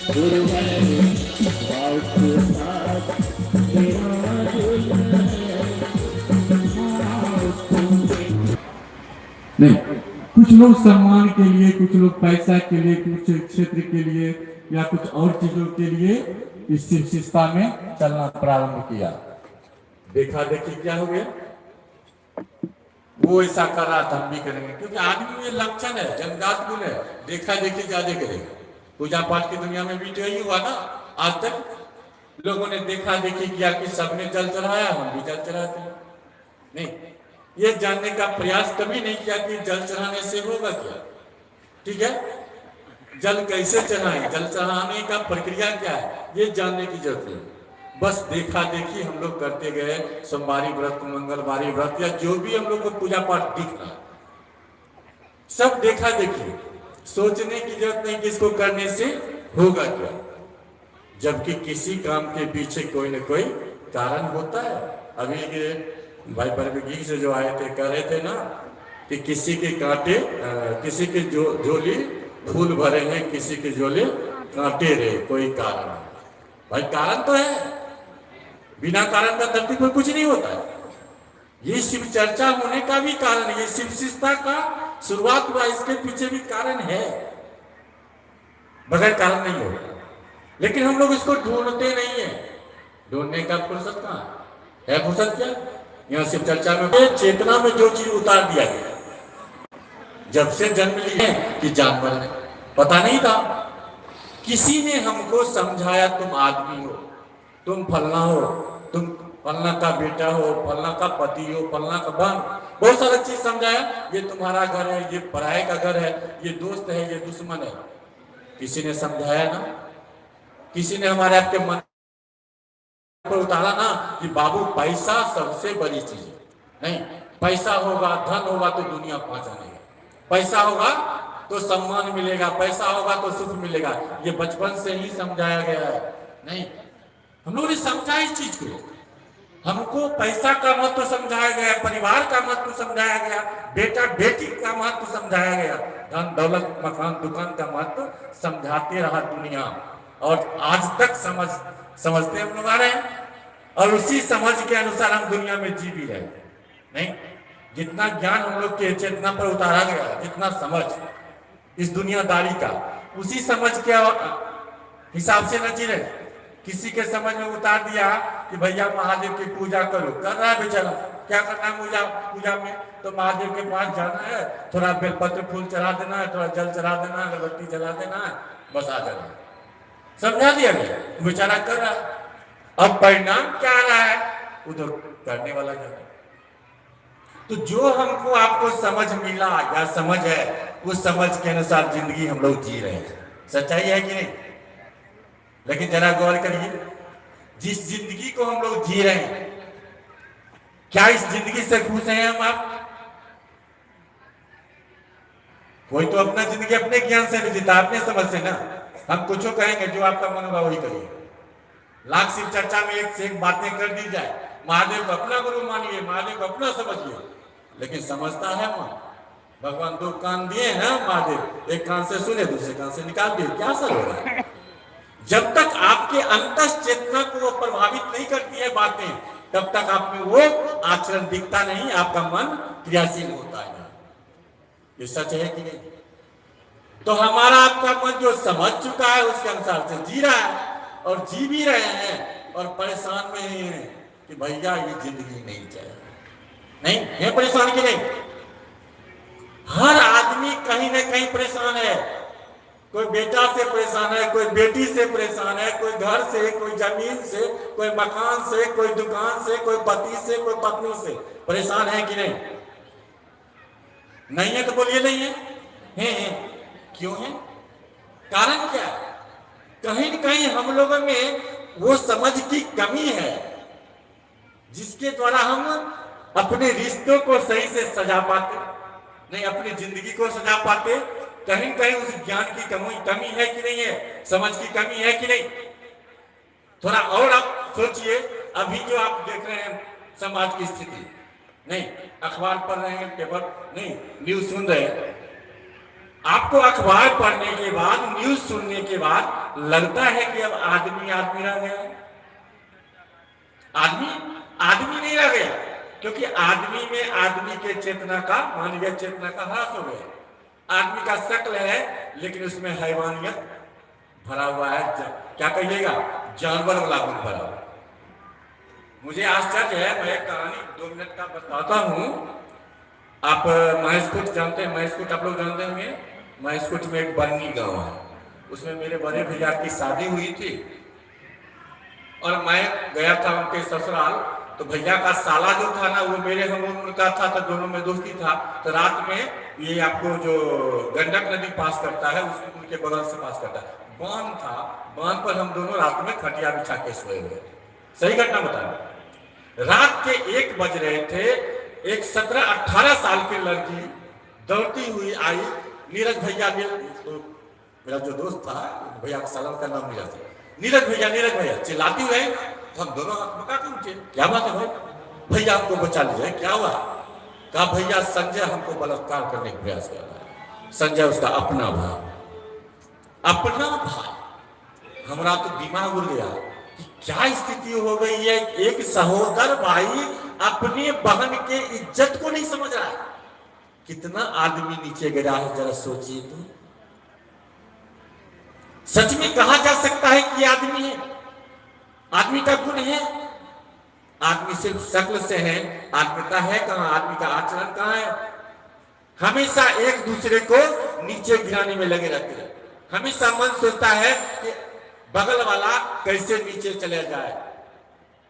नहीं, कुछ लोग सम्मान के लिए, कुछ लोग पैसा के लिए, कुछ क्षेत्र के लिए या कुछ और चीजों के लिए इस शिष्टता में चलना प्रारंभ किया। देखा देखी क्या हो गया, वो ऐसा कर रहा था हम भी करेंगे, क्योंकि आदमी में लक्षण है, जन्मजात गुण है, देखा देखी ज्यादा करेगा। पूजा पाठ की दुनिया में भी तो यही हुआ ना, आज तक लोगों ने देखा देखी किया कि सबने जल चढ़ाया, हम भी जल चढ़ाते हैं। नहीं, ये जानने का प्रयास कभी नहीं किया कि जल चढ़ाने से होगा क्या। ठीक है, जल कैसे चढ़ाएं, जल चढ़ाने का प्रक्रिया क्या है, ये जानने की जरूरत है। बस देखा देखी हम लोग करते गए, सोमवारी व्रत, मंगलवारी व्रत, या जो भी हम लोग को पूजा पाठ दिख रहा है, सब देखा देखी, सोचने की जरूरत नहीं कि इसको करने से होगा क्या, जबकि किसी काम के पीछे कोई ना कोई कारण होता है। अभी के भाई परमगी से जो आए थे, कह रहे थे ना कि किसी के कांटे, किसी के झोली फूल भरे हैं, किसी के झोले कांटे रहे, कोई कारण। भाई कारण तो है, बिना कारण का धरती पर कुछ नहीं होता है। ये शिव चर्चा होने का भी कारण है, ये शिव शिष्टता का शुरुआत हुआ, इसके पीछे भी कारण है, बगैर कारण नहीं होगा। लेकिन हम लोग इसको ढूंढते नहीं है, ढूंढने का फुर्सत कहाँ है, फुर्सत क्या, यहाँ शिव चर्चा में चेतना में जो चीज उतार दिया गया, जब से जन्म लिए कि जानवर है, पता नहीं था। किसी ने हमको समझाया तुम आदमी हो, तुम फलना हो, तुम फलना का बेटा हो, फलना का पति हो, फलना का बहन, बहुत सारा चीज समझाया, ये तुम्हारा घर है, ये पराये का घर है, ये दोस्त है, ये दुश्मन है। किसी ने समझाया ना, किसी ने हमारे आपके मन पर उतारा ना कि बाबू पैसा सबसे बड़ी चीज है। नहीं, पैसा होगा, धन होगा तो दुनिया पहुंचा नहीं, पैसा होगा तो सम्मान मिलेगा, पैसा होगा तो सुख मिलेगा, ये बचपन से ही समझाया गया है। नहीं, हम लोगों ने समझा इस चीज को, हमको पैसा का महत्व समझाया गया, परिवार का महत्व समझाया गया, बेटा बेटी का महत्व समझाया गया, धन दौलत मकान दुकान का महत्व समझाते रहा दुनिया, और आज तक समझते हम लोग आ रहे हैं, और उसी समझ के अनुसार हम दुनिया में जी भी रहे। नहीं, जितना ज्ञान हम लोग के चेतना पर उतारा गया, जितना समझ इस दुनियादारी का, उसी समझ के हिसाब से न जी रहे। किसी के समझ में उतार दिया कि भैया महादेव की पूजा करो, कर रहा है बेचारा, क्या करना है पूजा में, तो महादेव के पास जाना है, थोड़ा बेलपत्र फूल चढ़ा देना है, थोड़ा जल चढ़ा देना है, अगरबत्ती जला देना है, बस आ जाना है, समझा दिया गया, बेचारा कर रहा है। अब परिणाम क्या आ रहा है, उधर करने वाला क्या। तो जो हमको आपको समझ मिला या समझ है, उस समझ के अनुसार जिंदगी हम लोग जी रहे हैं, सच्चाई है कि नहीं। लेकिन जरा गौर करिए, जिस जिंदगी को हम लोग जी रहे हैं, क्या इस जिंदगी से खुश हैं हम आप? कोई तो अपना जिंदगी अपने ज्ञान से नहीं जीता, अपने समझ से ना। हम कुछ कहेंगे, जो आपका मन होगा वही करिए। लाख शिव चर्चा में एक से एक बातें कर दी जाए, महादेव को अपना गुरु मानिए, महादेव को अपना समझिए, लेकिन समझता है मन? भगवान दो कान दिए हैं महादेव, एक कान से सुने, दूसरे कान से निकाल दिए, क्या असर हो रहा है? जब तक आपके अंतस चेतना को वो प्रभावित नहीं करती है बातें, तब तक आप में वो आचरण दिखता नहीं, आपका मन क्रियाशील होता है। ये सच है कि नहीं? तो हमारा आपका मन जो समझ चुका है, उसके अनुसार से जी रहा है, और जी भी रहे हैं, और परेशान में ही है कि भैया ये जिंदगी नहीं चाहिए। नहीं है परेशान कि नहीं? हर आदमी कहीं ना कहीं परेशान है। कोई बेटा से परेशान है, कोई बेटी से परेशान है, कोई घर से, कोई जमीन से, कोई मकान से, कोई दुकान से, कोई पति से, कोई पत्नी से परेशान है कि नहीं? नहीं है तो बोलिए नहीं है। है। क्यों है? कारण क्या है? कहीं न कहीं हम लोगों में वो समझ की कमी है, जिसके द्वारा हम अपने रिश्तों को सही से सजा पाते नहीं, अपनी जिंदगी को सजा पाते। कहीं कहीं उस ज्ञान की कमी है कि नहीं है, समझ की कमी है कि नहीं? थोड़ा और आप सोचिए, अभी जो आप देख रहे हैं समाज की स्थिति, नहीं अखबार पढ़ रहे हैं, पेपर नहीं, न्यूज सुन रहे हैं, आपको अखबार पढ़ने के बाद, न्यूज सुनने के बाद लगता है कि अब आदमी आदमी रह गया। आदमी आदमी नहीं रह गया, क्योंकि आदमी में आदमी के चेतना का, मानवीय चेतना का ह्रास हो गया। आदमी का शक्ल है लेकिन उसमें हैवानियत भरा हुआ है। क्या कहिएगा, जानवर वाला गुण भरा हुआ। मुझे आश्चर्य है, मैं एक कहानी 2 मिनट का बताता हूँ। आप महेशकूट जानते हैं? महेशकूट आप लोग जानते होंगे। महेशकूट में एक बन्नी गांव है, उसमें मेरे बड़े भैया की शादी हुई थी और मैं गया था उनके ससुराल। तो भैया का साला जो था ना, वो मेरे हम उम्र का था, तो दोनों में दोस्ती था। तो रात में ये आपको जो गंडक नदी पास करता है, उसको उनके बगल से पास करता है, बांध था। बांध पर हम दोनों रात में खटिया बिछा के सोए हुए। सही घटना बता रहा। रात के 1 बज रहे थे। एक 17-18 साल की लड़की दौड़ती हुई आई। नीरज भैया, मेरा जो दोस्त था, भैया का साला का नाम नीरज था। नीरज भैया चिल्लाती हुई। हम दोनों मका के उठे, क्या बात है भाई? भैया हमको बचा लीजिए, क्या हुआ? कहा भैया संजय हमको बलात्कार करने का प्रयास कर रहा है। संजय उसका अपना भाई। हमारा तो दिमाग उड़ गया कि क्या स्थिति हो गई है। एक सहोदर भाई अपनी बहन के इज्जत को नहीं समझ रहा है। कितना आदमी नीचे गिरा है, जरा सोचिए तो। सच में कहा जा सकता है कि आदमी है? आदमी का गुण है? आदमी सिर्फ शक्ल से है, आत्मता है कहां? आदमी का आचरण कहां है? हमेशा एक दूसरे को नीचे गिराने में लगे रहते हैं। हमेशा मन सोचता है कि बगल वाला कैसे नीचे चले जाए,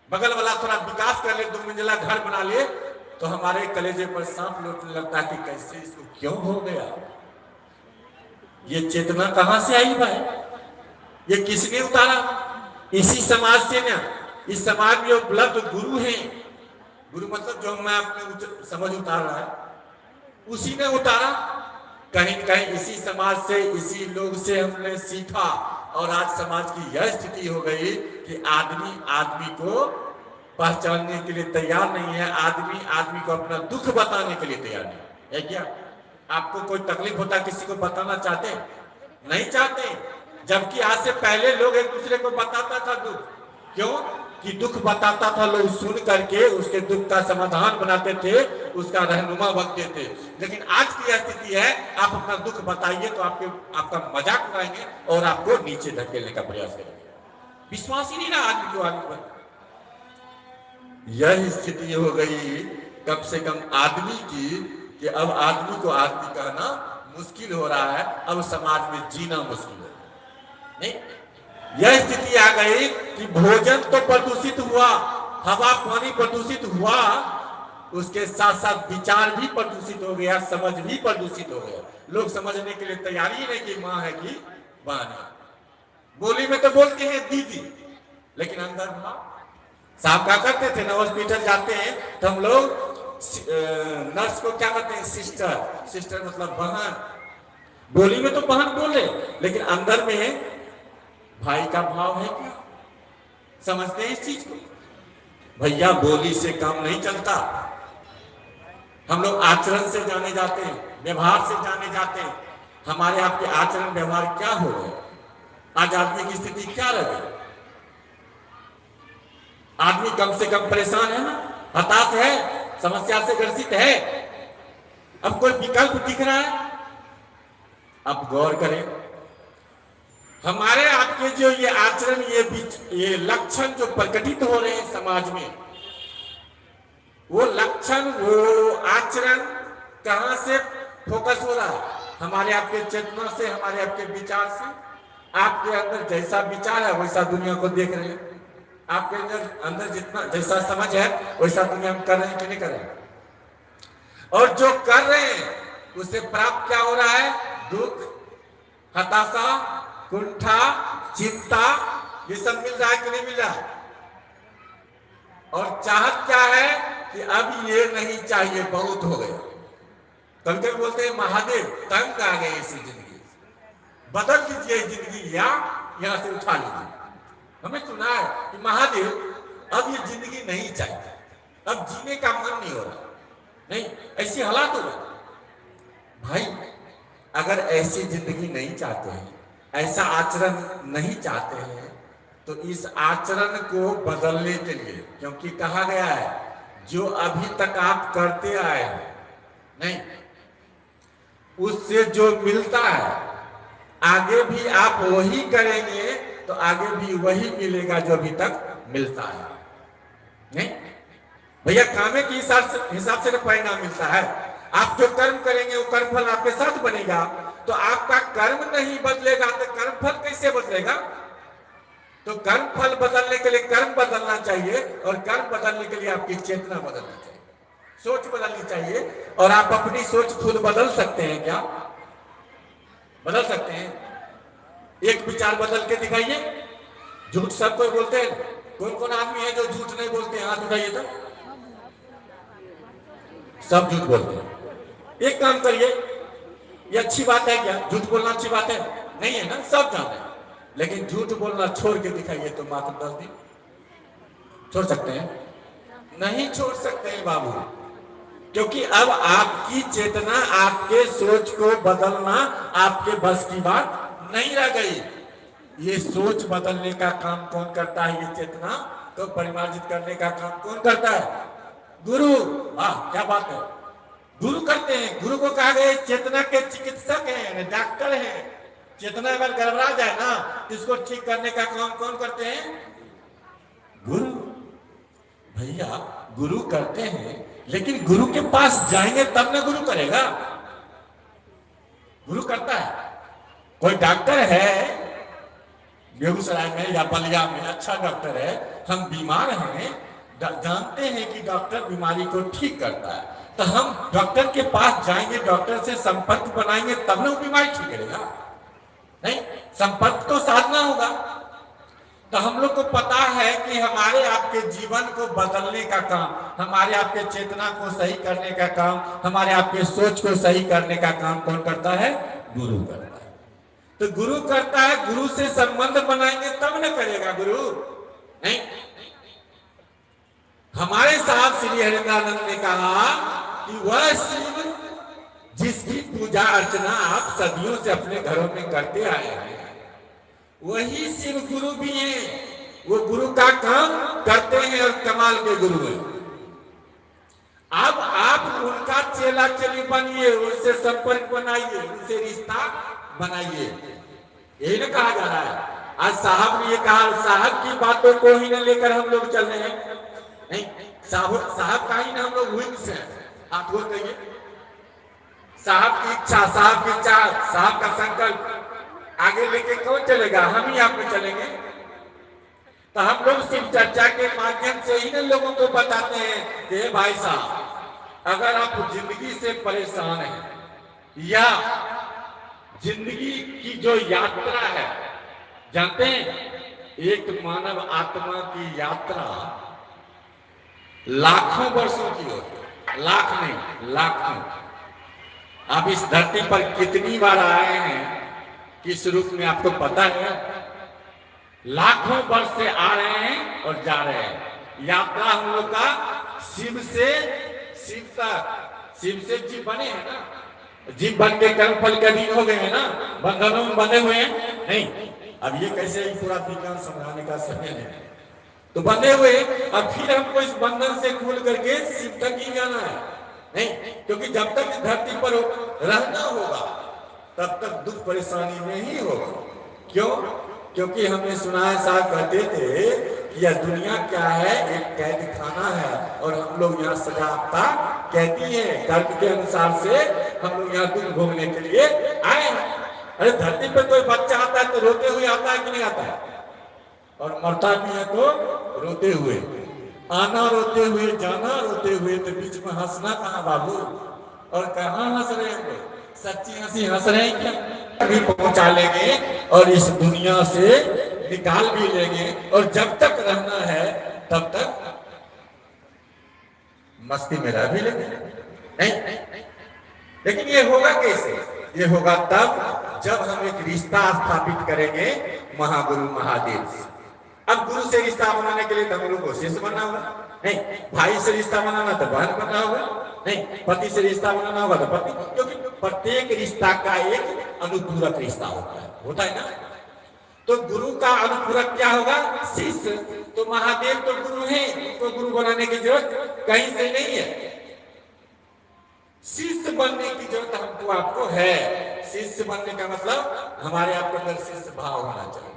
बगल वाला थोड़ा विकास कर ले, 2 मंजिला घर बना ले, तो हमारे कलेजे पर सांप लौटने लगता है कि कैसे इसको क्यों हो गया। ये चेतना कहां से आई भाई? ये किसने उतारा? इसी समाज से ना। इस समाज में उपलब्ध गुरु हैं, गुरु मतलब जो मैं अपने समझ उतार रहा है, उसी ने उतारा। कहीं न कहीं इसी समाज से, इसी लोग से हमने सीखा, और आज समाज की यह स्थिति हो गई कि आदमी आदमी को पहचानने के लिए तैयार नहीं है। आदमी आदमी को अपना दुख बताने के लिए तैयार नहीं है। क्या आपको कोई तकलीफ होता है, किसी को बताना चाहते? नहीं चाहते। जबकि आज से पहले लोग एक दूसरे को बताता था दुख। क्यों? कि दुख बताता था, लोग सुन करके उसके दुख का समाधान बनाते थे, उसका रहनुमा बनते थे। लेकिन आज की यह स्थिति है, आप अपना दुख बताइए तो आपका मजाक उड़ाएंगे और आपको नीचे धकेलने का प्रयास करेंगे। विश्वास ही नहीं रहा आदमी को आदमी पर। यह स्थिति हो गई कम से कम आदमी की, कि अब आदमी को आदमी कहना मुश्किल हो रहा है। अब समाज में जीना मुश्किल है। नहीं, यह स्थिति आ गई कि भोजन तो प्रदूषित हुआ, हवा पानी प्रदूषित हुआ, उसके साथ साथ विचार भी प्रदूषित हो गया, समझ भी प्रदूषित हो गया। लोग समझने के लिए तैयार ही नहीं कि माँ है कि बहन है। बोली में तो बोलते हैं दीदी, लेकिन अंदर भाव। साहब क्या करते थे ना, हॉस्पिटल जाते हैं तो हम लोग नर्स को क्या कहते हैं? सिस्टर। सिस्टर मतलब बहन। बोली में तो बहन बोले, लेकिन अंदर में भाई का भाव है क्या? समझते हैं इस चीज को? भैया बोली से काम नहीं चलता। हम लोग आचरण से जाने जाते हैं, व्यवहार से जाने जाते हैं। हमारे आपके आचरण व्यवहार क्या हो गए? आज आदमी की स्थिति क्या रह गई? आदमी कम से कम परेशान है ना, हताश है, समस्या से ग्रसित है। अब कोई विकल्प दिख रहा है? अब गौर करें, हमारे आपके जो ये आचरण, ये लक्षण जो प्रकटित हो रहे हैं समाज में, वो लक्षण, वो आचरण कहां से फोकस हो रहा है? हमारे आपके चेतना से, हमारे आपके विचार से। आपके अंदर जैसा विचार है वैसा दुनिया को देख रहे हैं। आपके अंदर जितना जैसा समझ है वैसा दुनिया में कर रहे हैं कि नहीं कर रहे हैं? और जो कर रहे हैं उससे प्राप्त क्या हो रहा है? दुख, हताशा, कुंठा, चिंता, ये सब मिल रहा है कि नहीं मिल रहा है? और चाहत क्या है कि अब ये नहीं चाहिए, बहुत हो गया। कभी कभी बोलते हैं महादेव तंग आ गए इसी जिंदगी, बदल दीजिए जिंदगी या यहां से उठा लीजिए। हमें सुना है कि महादेव अब ये जिंदगी नहीं चाहिए, अब जीने का मन नहीं हो रहा। नहीं, ऐसी हालात हो गए भाई। अगर ऐसी जिंदगी नहीं चाहते हैं, ऐसा आचरण नहीं चाहते हैं, तो इस आचरण को बदलने के लिए, क्योंकि कहा गया है जो अभी तक आप करते आए हैं नहीं, उससे जो मिलता है आगे भी आप वही करेंगे तो आगे भी वही मिलेगा जो अभी तक मिलता है। नहीं भैया, कामे के हिसाब से परिणाम मिलता है। आप जो कर्म करेंगे वो कर्म फल आपके साथ बनेगा। तो आपका कर्म नहीं बदलेगा तो कर्म फल कैसे बदलेगा? तो कर्म फल बदलने के लिए कर्म बदलना चाहिए, और कर्म बदलने के लिए आपकी चेतना बदलनी चाहिए, सोच बदलनी चाहिए। और आप अपनी सोच खुद बदल सकते हैं क्या? बदल सकते हैं। एक विचार बदल के दिखाइए। झूठ सब कोई बोलते हैं, कौन कौन आदमी है जो झूठ नहीं बोलते हैं? हाथ उठाइए। तो सब झूठ बोलते हैं। एक काम करिए, ये अच्छी बात है क्या? झूठ बोलना अच्छी बात है? नहीं है ना, सब जानते हैं। लेकिन झूठ बोलना छोड़ के दिखाइए तो मात्र 10 दिन छोड़ सकते हैं? नहीं छोड़ सकते हैं बाबू, क्योंकि अब आपकी चेतना, आपके सोच को बदलना आपके बस की बात नहीं रह गई। ये सोच बदलने का काम कौन करता है? ये चेतना को परिमार्जित करने का काम कौन करता है? गुरु। वाह, क्या बात है, गुरु करते हैं। गुरु को कहा गया चेतना के चिकित्सक हैं, डॉक्टर हैं। चेतना अगर गड़बड़ा जाए ना तो इसको ठीक करने का काम कौन करते हैं? गुरु। भैया गुरु करते हैं, लेकिन गुरु के पास जाएंगे तब ना गुरु करेगा। गुरु करता है। कोई डॉक्टर है बेगूसराय में या बलिया में, अच्छा डॉक्टर है, हम बीमार हैं, जानते हैं कि डॉक्टर बीमारी को ठीक करता है, तो हम डॉक्टर के पास जाएंगे, डॉक्टर से संपर्क बनाएंगे तब ना वो बीमारी ठीक करेगा। नहीं, संपर्क तो साधना होगा। तो हम लोग को पता है कि हमारे आपके जीवन को बदलने का काम, हमारे आपके चेतना को सही करने का काम, हमारे आपके सोच को सही करने का काम कौन करता है? गुरु करता है। तो गुरु करता है, गुरु से संबंध बनाएंगे तब न करेगा गुरु। नहीं, हमारे साथ श्री हरिदानंद ने कहा कि वह शिव जिसकी पूजा अर्चना आप सदियों से अपने घरों में करते आए हैं, वही शिव गुरु भी हैं। वो गुरु का काम करते हैं और कमाल के गुरु हैं। अब आप उनका चेला चेली बनिए, उनसे संपर्क बनाइए, उनसे रिश्ता बनाइए। यही ना कहा जा रहा है। आज साहब ने ये कहा, साहब की बातों को ही न लेकर हम लोग चल रहे हैं। नहीं, साहब का ही ना हम लोग विंग्स हैं। आप वो कहिए, साहब की इच्छा, साहब की चाह, साहब का संकल्प आगे लेके कौन चलेगा? हम ही आप में चलेंगे। तो हम लोग सिर्फ चर्चा के माध्यम से ही ना लोगों को बताते हैं कि भाई साहब, अगर आप जिंदगी से परेशान हैं या जिंदगी की जो यात्रा है, जानते हैं एक मानव आत्मा की यात्रा लाखों वर्षों की होती है। लाख नहीं, लाखों। आप इस धरती पर कितनी बार आए हैं किस रूप में आपको पता है? लाखों वर्ष से आ रहे हैं और जा रहे हैं। यात्रा हम लोग का शिव से शिव तक, शिव से जीव बने हैं ना, जीव बन के कर्म फल के अधीन हो गए हैं ना, बंधनों में बंधे हुए हैं। नहीं, अब ये कैसे ही पूरा विज्ञान समझाने का समय नहीं, तो बंधे हुए। अब फिर हमको इस बंधन से खुल करके शिव तक ही जाना है। नहीं, क्योंकि जब तक इस धरती पर रहना होगा तब तक दुख परेशानी में ही होगा। क्यों? क्योंकि हमने सुना है, साहब कहते थे कि यह दुनिया क्या है? एक कैद खाना है, और हम लोग यहाँ सजाता कहती है, कर्म के अनुसार से हम लोग यहाँ दुख भोगने के लिए आए हैं। अरे धरती पर कोई बच्चा आता है तो रोते हुए आता है कि नहीं आता है? और मरता भी है तो रोते हुए। आना रोते हुए, जाना रोते हुए, तो बीच में हंसना कहाँ बाबू? और कहाँ हंस रहे हैं? सच्ची हंसी हंस रहे हैं क्या? अभी पहुंचा लेंगे और इस दुनिया से निकाल भी लेंगे, और जब तक रहना है तब तक मस्ती में रह भी लेंगे। नहीं, लेकिन ये होगा कैसे? ये होगा तब जब हम एक रिश्ता स्थापित करेंगे महागुरु महादेव से। अब गुरु से रिश्ता बनाने के लिए तो हम लोग को शिष्य बनना होगा। नहीं, भाई से रिश्ता बनाना तो बहन बनना होगा। नहीं, पति से रिश्ता बनाना होगा तो पति, क्योंकि प्रत्येक रिश्ता का एक अनुपूरक रिश्ता होता है ना। तो गुरु का अनुपूरक क्या होगा? शिष्य। तो महादेव तो गुरु हैं, उनको गुरु बनाने की जरूरत कहीं से नहीं है। शिष्य बनने की जरूरत हमको आपको है। शिष्य बनने का मतलब हमारे आपके अंदर शिष्य भाव होना चाहिए,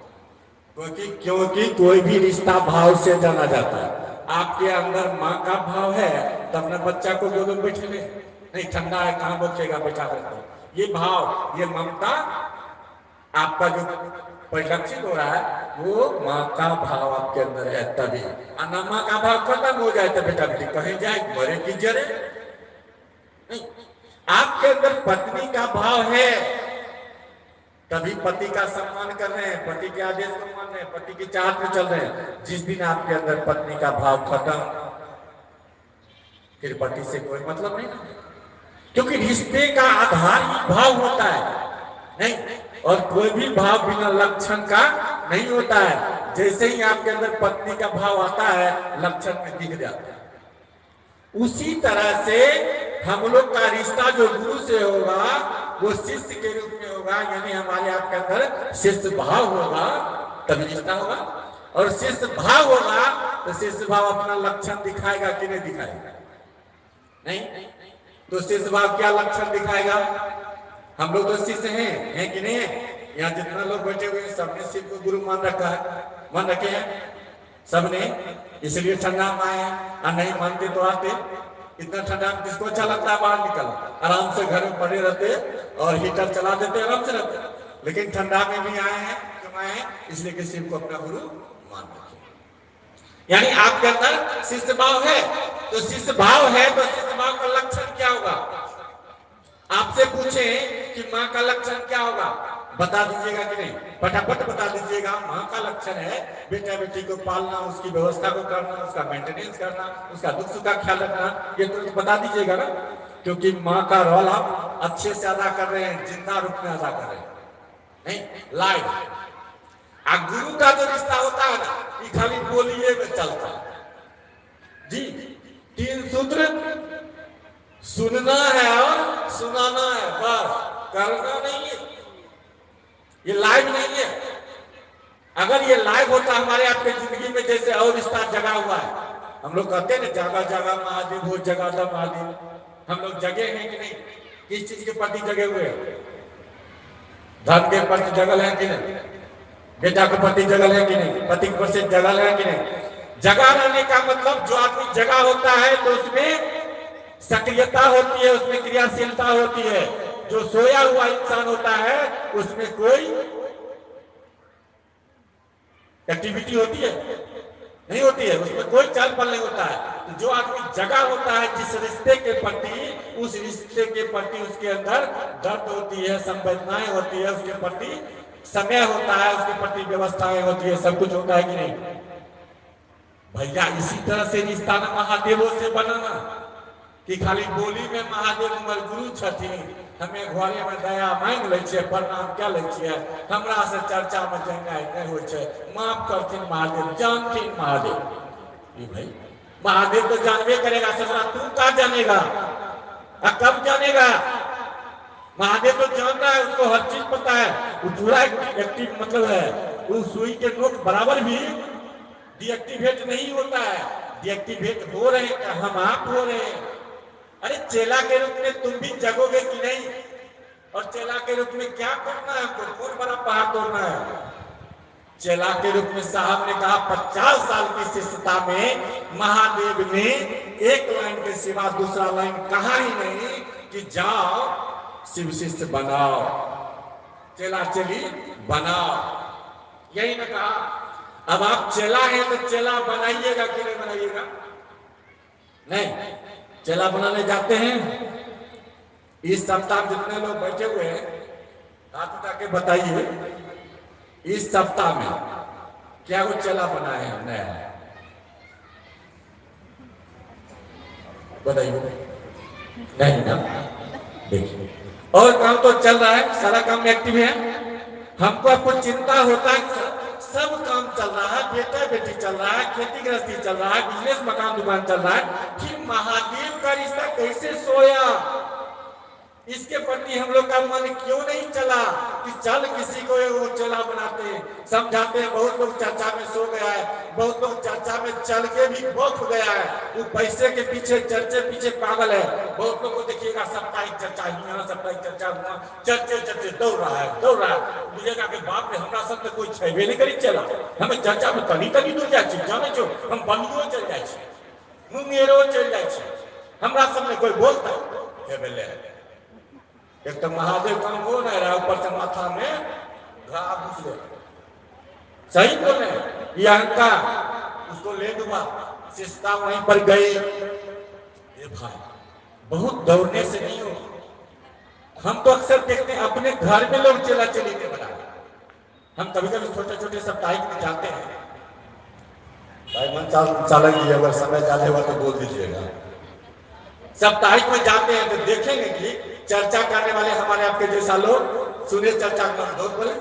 क्योंकि कोई भी रिश्ता भाव से जाना जाता है। आपके अंदर माँ का भाव है तो अपने बच्चा को गोद में बैठे ले, नहीं ठंडा है कहाँ बोखेगा, बैठा रहता है। ये भाव, ये ममता आपका जो परिलक्षित हो रहा है वो माँ का भाव आपके अंदर है। तभी माँ का भाव खत्म हो जाए तो बेटा बेटी कहीं जाए मरे की जरे नहीं। आपके अंदर पत्नी का भाव है तभी पति का सम्मान कर रहे हैं, पति के आदेश को मान रहे हैं, पति की चाहत में चल रहे हैं। जिस दिन आपके अंदर पत्नी का भाव खत्म, फिर पति से कोई मतलब नहीं, क्योंकि रिश्ते का आधार ही भाव होता है नहीं। और कोई भी भाव बिना लक्षण का नहीं होता है। जैसे ही आपके अंदर पत्नी का भाव आता है लक्षण में दिख जाता है। उसी तरह से हम लोग का रिश्ता जो गुरु से होगा वो शिष्य के रूप में होगा, यानी हमारे आपके अंदर शिष्य भाव होगा तभी रिश्ता होगा। और शिष्य भाव होगा तो शिष्य भाव अपना लक्षण दिखाएगा कि नहीं दिखाएगा? नहीं। तो शिष्य भाव क्या लक्षण दिखाएगा? हम लोग तो शिष्य हैं कि नहीं है? यहाँ जितना लोग बैठे हुए हैं सबने शिव को गुरु मान रखा है, मान रखे हैं सबने, इसलिए ठंडा में आए। और नहीं मानते तो आते। इतना ठंडा में किसको अच्छा लगता है बाहर निकल, आराम से घर में पड़े रहते और हीटर चला देते, आराम से रहते। लेकिन ठंडा में भी आए हैं, क्यों आए हैं? इसलिए कि शिव को अपना गुरु मान रखे। यानी आपके अंदर शिष्य भाव है। तो शिष्य भाव है तो शिष्य भाव का लक्षण क्या होगा? आपसे पूछे कि माँ का लक्षण क्या होगा, बता दीजिएगा कि नहीं? फटाफट बता दीजिएगा। माँ का लक्षण है बेटा बेटी को पालना, उसकी व्यवस्था को करना, उसका मेंटेनेंस करना, उसका दुख सुख का ख्याल रखना। ये तो बता दीजिएगा ना, क्योंकि माँ का रोल आप अच्छे से अदा कर रहे हैं, जिंदा रूप में अदा कर रहे हैं, नहीं लाइव। गुरु का जो रिश्ता होता है ना, ये खाली बोलिए में चलता है जी। 3 सूत्र सुनना है और सुनाना है, बस करना नहीं है। ये लाइव नहीं है। अगर ये लाइव होता हमारे आपके जिंदगी में, जैसे और रिश्ता जगा हुआ है, हम लोग कहते हैं ना जगा जगा महादेव हो, जगा दा महादेव। हम लोग जगे हैं कि नहीं? किस चीज के प्रति जगे हुए हैं? धन के प्रति जगल है कि नहीं? बेटा के प्रति जगल है कि नहीं? पति के प्रति जगल है कि नहीं? जगा रहने का मतलब जो आदमी जगा होता है तो उसमें सक्रियता होती है, उसमें क्रियाशीलता होती है। जो सोया हुआ इंसान होता है उसमें कोई एक्टिविटी होती है नहीं होती है, उसमें कोई चाल पल नहीं होता है। तो जो आदमी जगा होता है जिस रिश्ते के प्रति, उस रिश्ते के प्रति उसके अंदर दर्द होती है, संवेदनाएं होती है, उसके प्रति समय होता है, उसके प्रति व्यवस्थाएं होती है, सब कुछ होता है कि नहीं भैया? इसी तरह से रिश्ता न महादेवों से बनाना कि खाली बोली में महादेव हमर गुरु छथिन, हमें घरे में दया मांग ले छे, प्रणाम क्या ले छे, हमरा से चर्चा में जंगाई नहीं हो छे, माफ करथिन महादेव, जानथिन महादेव। ये भाई महादेव तो जानवे करेगा, ससुरा तू क्या जानेगा? कब जानेगा? महादेव तो जान रहा है, उसको हर चीज पता है। वो पूरा एक्टिव मतलब है, वो सुई के नोक बराबर भी डीएक्टिवेट नहीं होता है। डीएक्टिवेट हो रहे हैं, हम आप हो रहे हैं। अरे चेला के रूप में तुम भी जगोगे कि नहीं? और चेला के रूप में क्या करना है हमको? कौन बड़ा पहाड़ तोड़ना है? चेला के रूप में साहब ने कहा 50 साल की शिष्यता में महादेव ने एक लाइन के सिवा दूसरा लाइन कहा ही नहीं कि जाओ शिव शिष्य बनाओ, चेला चेली बनाओ, यही ना कहा। अब आप चेला हैं तो चेला बनाइएगा कि नहीं बनाइएगा? नहीं, चेला बनाने जाते हैं। इस सप्ताह जितने लोग बैठे हुए हैं हाथ उठा के बताइए, इस सप्ताह में क्या वो चेला बनाए हैं नया? बताइए। नहीं ना? देखिए, और काम तो चल रहा है, सारा काम में एक्टिव है। हमको आपको चिंता होता है, सब काम चल रहा है, बेटा बेटी चल रहा है, खेती गृहस्थी चल रहा है, बिजनेस मकान दुकान चल रहा है, फिर महादेव का रिश्ता कैसे सोया, इसके प्रति हम लोग का मन क्यों नहीं चला कि चल किसी को वो चला बनाते, समझाते हैं। बहुत लोग चर्चा में सो गया है, बहुत लोग चर्चा में चल के भी बौख गया है, वो पैसे के पीछे चर्चे पीछे पागल है। बहुत लोग को देखिएगा साप्ताहिक चर्चा यहाँ, साप्ताहिक चर्चा वहाँ, चर्चे चर्चे दौड़ रहा है बुझेगा कि बाप रे हमरा सब कोई छेबे नहीं करी चला, हमें चर्चा में तनी तनी दूर जाए जाने छो, हम बनियो चल जाए, मुंगेरो चल जाए, हमरा सब में कोई बोलता है बेले। एक तो महादेव काम हो नहीं रहा, ऊपर से माथा में घाव घुस गया। सही बोले, ये अहंकार उसको ले डूबा, शिष्टा वहीं पर गई। ये भाई बहुत दौड़ने से नहीं हो। हम तो अक्सर देखते हैं अपने घर में लोग चला चली के बना, हम कभी कभी छोटे छोटे साप्ताहिक में जाते हैं। भाई मन चालक जी अगर समय ज्यादा हुआ तो बोल दीजिएगा। साप्ताहिक में जाते हैं तो देखेंगे कि चर्चा करने वाले हमारे आपके जैसा लोग सुने चर्चा का लोग बोले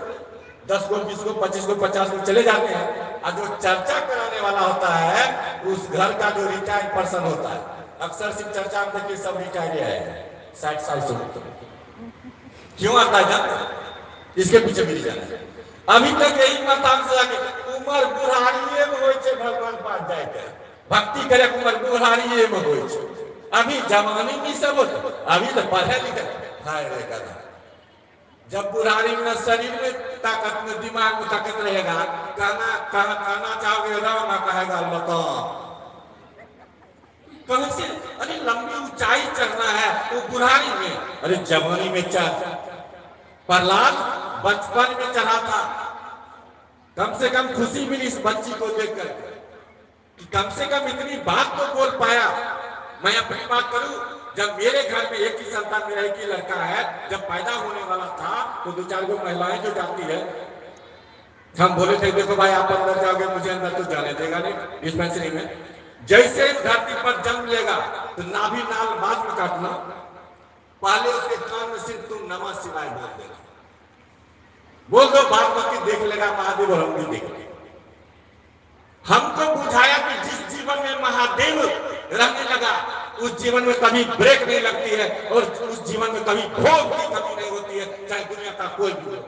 10 को 20 को 25 को 50 को चले जाते हैं, और जो चर्चा कराने वाला होता है उस घर का जो रिटायर्ड पर्सन होता है, अक्सर सिर्फ चर्चा में देखिए सब रिटायर्ड है 60 साल से ऊपर। क्यों आता है जानते, इसके पीछे मिल जाना है। अभी तक यही मतान से आगे उम्र बुढ़ारिये में होय छे, भगवान पास जाए के भक्ति करे उम्र बुढ़ारिये में होय छे। अभी जवानी में सब होता, अभी तो पढ़े लिखे हाय रे कदा, जब बुढ़ारी में शरीर में ताकत में दिमाग में ताकत रहेगा, कहना चाहोगे रहो ना कहेगा लता कहीं से। अरे लंबी ऊंचाई चढ़ना है वो बुढ़ारी में, अरे जवानी में चढ़। प्रहलाद बचपन में चढ़ा था, कम से कम खुशी मिली इस बच्ची को देखकर कि कम से कम इतनी बात तो बोल पाया। मैं अपनी बात करूं, जब मेरे घर में एक ही संतान मेरा एक ही लड़का है, जब पैदा होने वाला था तो 2-4 गो महिलाएं जो जाती है, हम बोले थे देखो भाई आप अंदर जाओगे मुझे अंदर तो जाने देगा नहीं डिस्पेंसरी में। जैसे धरती पर जन्म लेगा तो नाभि नाल बाद में काटना, पहले उसके कान में सिर्फ तुम नमः शिवाय बोल देना, बोल दो बात बाकी देख लेगा महादेव और हम भी देख लेंगे। हमको बुझाया कि जिस जीवन में महादेव रहने लगा उस जीवन में कभी ब्रेक नहीं लगती है, और उस जीवन में कभी भोग की कमी नहीं होती है, चाहे दुनिया का कोई भी हो।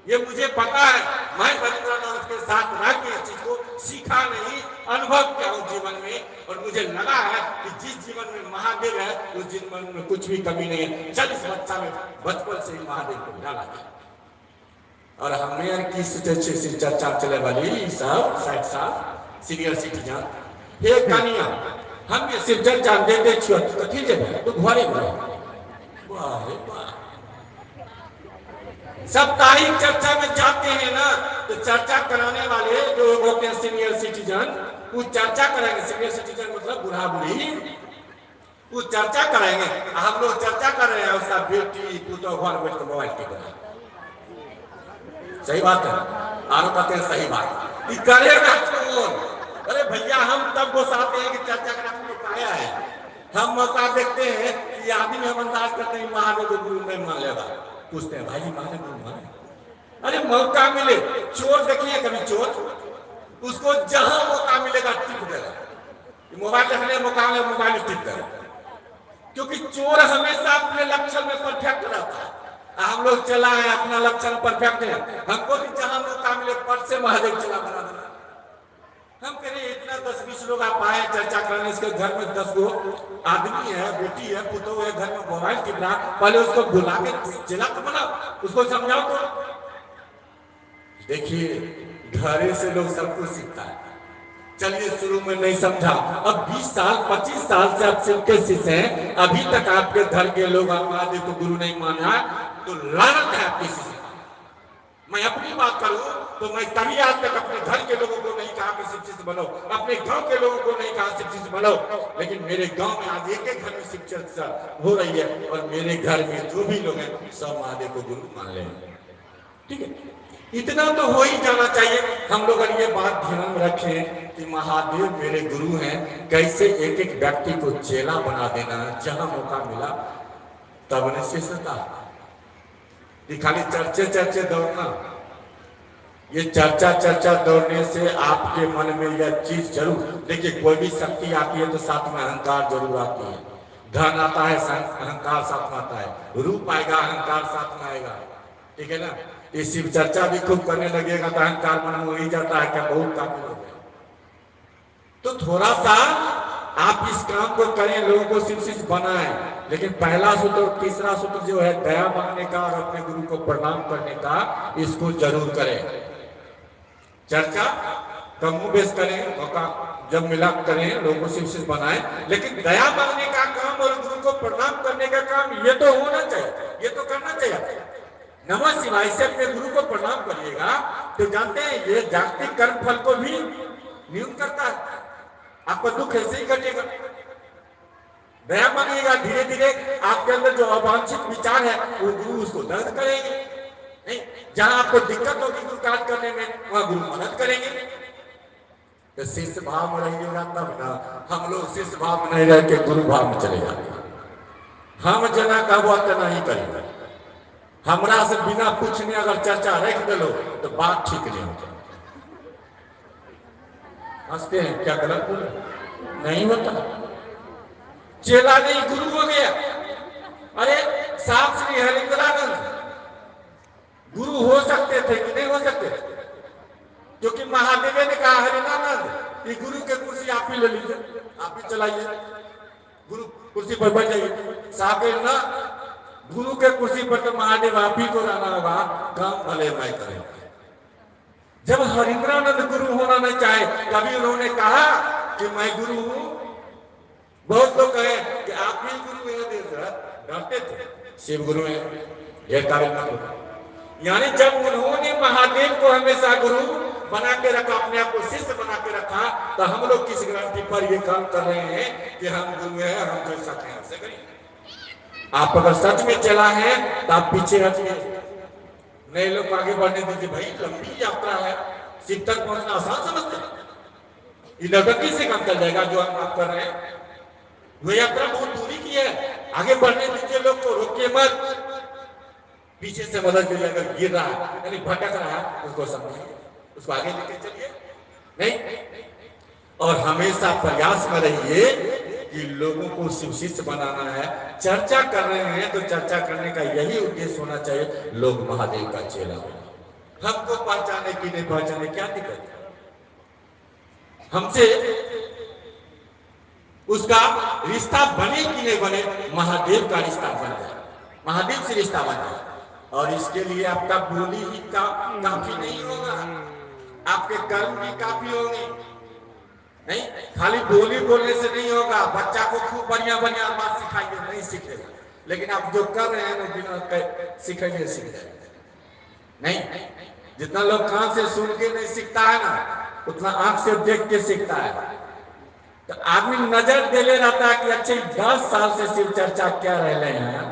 ये मुझे पता है, मैं रविंद्रनाथ के साथ रह के इस चीज को सीखा नहीं, अनुभव किया उस जीवन में, और मुझे लगा है कि जिस जीवन में महादेव है उस जीवन में कुछ भी कमी नहीं है। चल इस बच्चा में बचपन से ही महादेव को डाला गया। और हमने यार किस चर्चा चले वाली सब 60 साल सीनियर सिटीजन हे कनिया हम ये सिर्फ चर्चा देते छियो कथी जेबे तो घरे में वाह रे वाह। साप्ताहिक चर्चा में जाते हैं ना तो चर्चा कराने वाले जो होते हैं सीनियर सिटीजन, वो चर्चा कराएंगे। सीनियर सिटीजन मतलब बूढ़ा बूढ़ी, वो चर्चा कराएंगे। हम लोग चर्चा कर रहे हैं उसका बेटी पुतो घर बैठ के मोबाइल टिप रहा है। सही बात है, आरो कहते हैं सही बात कि करेगा कौन। अरे भैया हम तब घुसाते हैं कि चर्चा करने को पाया है, हम मौका देखते हैं कि आदमी हम अंदाज करते हैं महादेव को गुरु नहीं मान लेगा, पूछते हैं भाई महादेव गुरु मान। अरे मौका मिले, चोर देखिए कभी चोर, उसको जहां मौका मिलेगा टिप देगा, मोबाइल देखने मौका मिले मोबाइल टिप देगा, क्योंकि चोर हमेशा अपने लक्षण में परफेक्ट रहता है। हम लोग चला है अपना लक्षण परफेक्ट है, हमको भी जहां मौका मिले पट से महादेव चला बना देना। हम कह रहे इतना 10-20 लोग आप आए चर्चा करने, इसके घर में 10 गो आदमी है, बेटी है, पुतो है, घर में मोबाइल टिप रहा, पहले उसको बुला के चला तो बनाओ, उसको समझाओ। तो देखिए घरे से लोग सब कुछ सीखता है। चलिए शुरू में नहीं समझा, अब 20 साल 25 साल से आप सिर्फ शिष्य हैं, अभी तक आपके घर के लोग महादेव को गुरु नहीं माना, तो लानत है आपकी शिष्य। मैं अपनी बात करूं तो मैं तभी आज तक अपने घर के लोगों को नहीं कहा कि शिक्षित बनो, अपने गांव के लोगों को नहीं कहा शिक्षित बनो, लेकिन मेरे गांव में आज एक घर में शिक्षित हो रही है, और मेरे घर में जो भी लोग हैं सब महादेव को गुरु मान ले। ठीक है, इतना तो हो ही जाना चाहिए। हम लोग अगर ये बात ध्यान में रखें कि महादेव मेरे गुरु हैं, कैसे एक एक व्यक्ति को चेला बना देना है, जहां मौका मिला तब निश्चितता। खाली चर्चे दौड़ना, ये चर्चा दौड़ने से आपके मन में यह चीज जरूर, देखिए कोई भी शक्ति आती है तो साथ में अहंकार जरूर आती है, धन आता है, अहंकार साथ में आता है, रूप आएगा, अहंकार साथ में आएगा, ठीक है ना। ये शिव चर्चा भी खूब करने लगेगा तो अहंकार मन हो ही जाता है, क्या बहुत काफी हो गया। तो थोड़ा सा आप इस काम को करें, लोगों को शिव शिष्य बनाएं। लेकिन पहला सूत्र, तीसरा सूत्र जो है दया मांगने का और अपने गुरु को प्रणाम करने का, इसको जरूर करें। चर्चा कम बेस करें, मौका जब मिला करें, लोगों को शिव शिष्य बनाएं। लेकिन दया मांगने का काम और गुरु को प्रणाम करने का काम ये तो होना चाहिए, ये तो करना चाहिए। नमः शिवाय से अपने गुरु को प्रणाम करिएगा तो जानते हैं ये जागतिक कर्म फल को भी न्यून करता है, आपका दुख ऐसे ही कटेगा। दया मांगिएगा, धीरे धीरे आपके अंदर जो अवांछित विचार है वो गुरु उसको दर्द करेंगे। नहीं, जहां आपको दिक्कत होगी गुरु कार्य करने में, वहां गुरु मदद करेंगे। तो शिष्य भाव में रहिएगा तब ना। हम लोग शिष्य भाव में नहीं रह के गुरु भाव में चले जाते, हम जना का वो तना ही करेंगे। हमरा से बिना पूछने अगर चर्चा रख दे लो तो बात ठीक नहीं होती। हंसते हैं, क्या गलत बोले? नहीं होता। चेला नहीं गुरु हो गया। अरे साहब श्री हरिंद्रानंद गुरु हो सकते थे कि नहीं हो सकते? क्योंकि महादेव ने कहा हरिंद्रानंद ये गुरु के कुर्सी आप ही ले लीजिए, आप ही चलाइए, गुरु कुर्सी पर बैठ जाइए। साहब ना गुरु के कुर्सी पर तो महादेव आप ही को रहना होगा, काम भले मैं करें। जब हरिंद्रानंद गुरु होना नहीं चाहे, कभी उन्होंने कहा कि मैं गुरु हूं। बहुत लोग कहे कि आप ही गुरु हैं, डरते थे, शिव गुरु है ये काबिल। यानी जब उन्होंने महादेव को हमेशा गुरु बना के रखा, अपने आप को शिष्य बना के रखा, तो हम लोग किस गारंटी पर ये काम कर रहे हैं कि हम गुरु हैं, हम जैसा कहें ऐसे करें। आप अगर सच में चला है तो आप पीछे हटिए, नए लोग आगे बढ़ने दीजिए। भाई लंबी यात्रा है, शिव तक पहुंचना आसान समझते हैं? ये नौटंकी से काम चल जाएगा जो हम आप कर रहे हैं। वो यात्रा बहुत दूरी की है, आगे बढ़ने दीजिए, लोग को रोकिए मत। पीछे से मदद करिए, अगर गिर रहा है यानी भटक रहा है उसको समझिए, उसको आगे लेके चलिए। नहीं, और हमेशा प्रयास में रहिए कि लोगों को शिव शिष्य बनाना है। चर्चा कर रहे हैं तो चर्चा करने का यही उद्देश्य होना चाहिए, लोग महादेव का चेला बने। हमको पहचाने कि नहीं पहचाने क्या दिक्कत है? हमसे उसका रिश्ता बने कि नहीं बने, महादेव का रिश्ता बन जाए, महादेव से रिश्ता बन जाए। और इसके लिए आपका बोली ही काफी नहीं होगा, आपके कर्म भी काफी होंगे। नहीं, खाली बोली बोलने से नहीं होगा। बच्चा को खूब बढ़िया बढ़िया बात सिखाइए, नहीं सीखेगा। लेकिन आप जो कर रहे हैं ना बिना सिखाइए सीख जाएगा। नहीं, जितना लोग कान से सुन के नहीं सीखता है ना, उतना आंख से देख के सीखता है। तो आदमी नजर देले रहता है कि अच्छे 10 साल से शिव चर्चा क्या रहे हैं,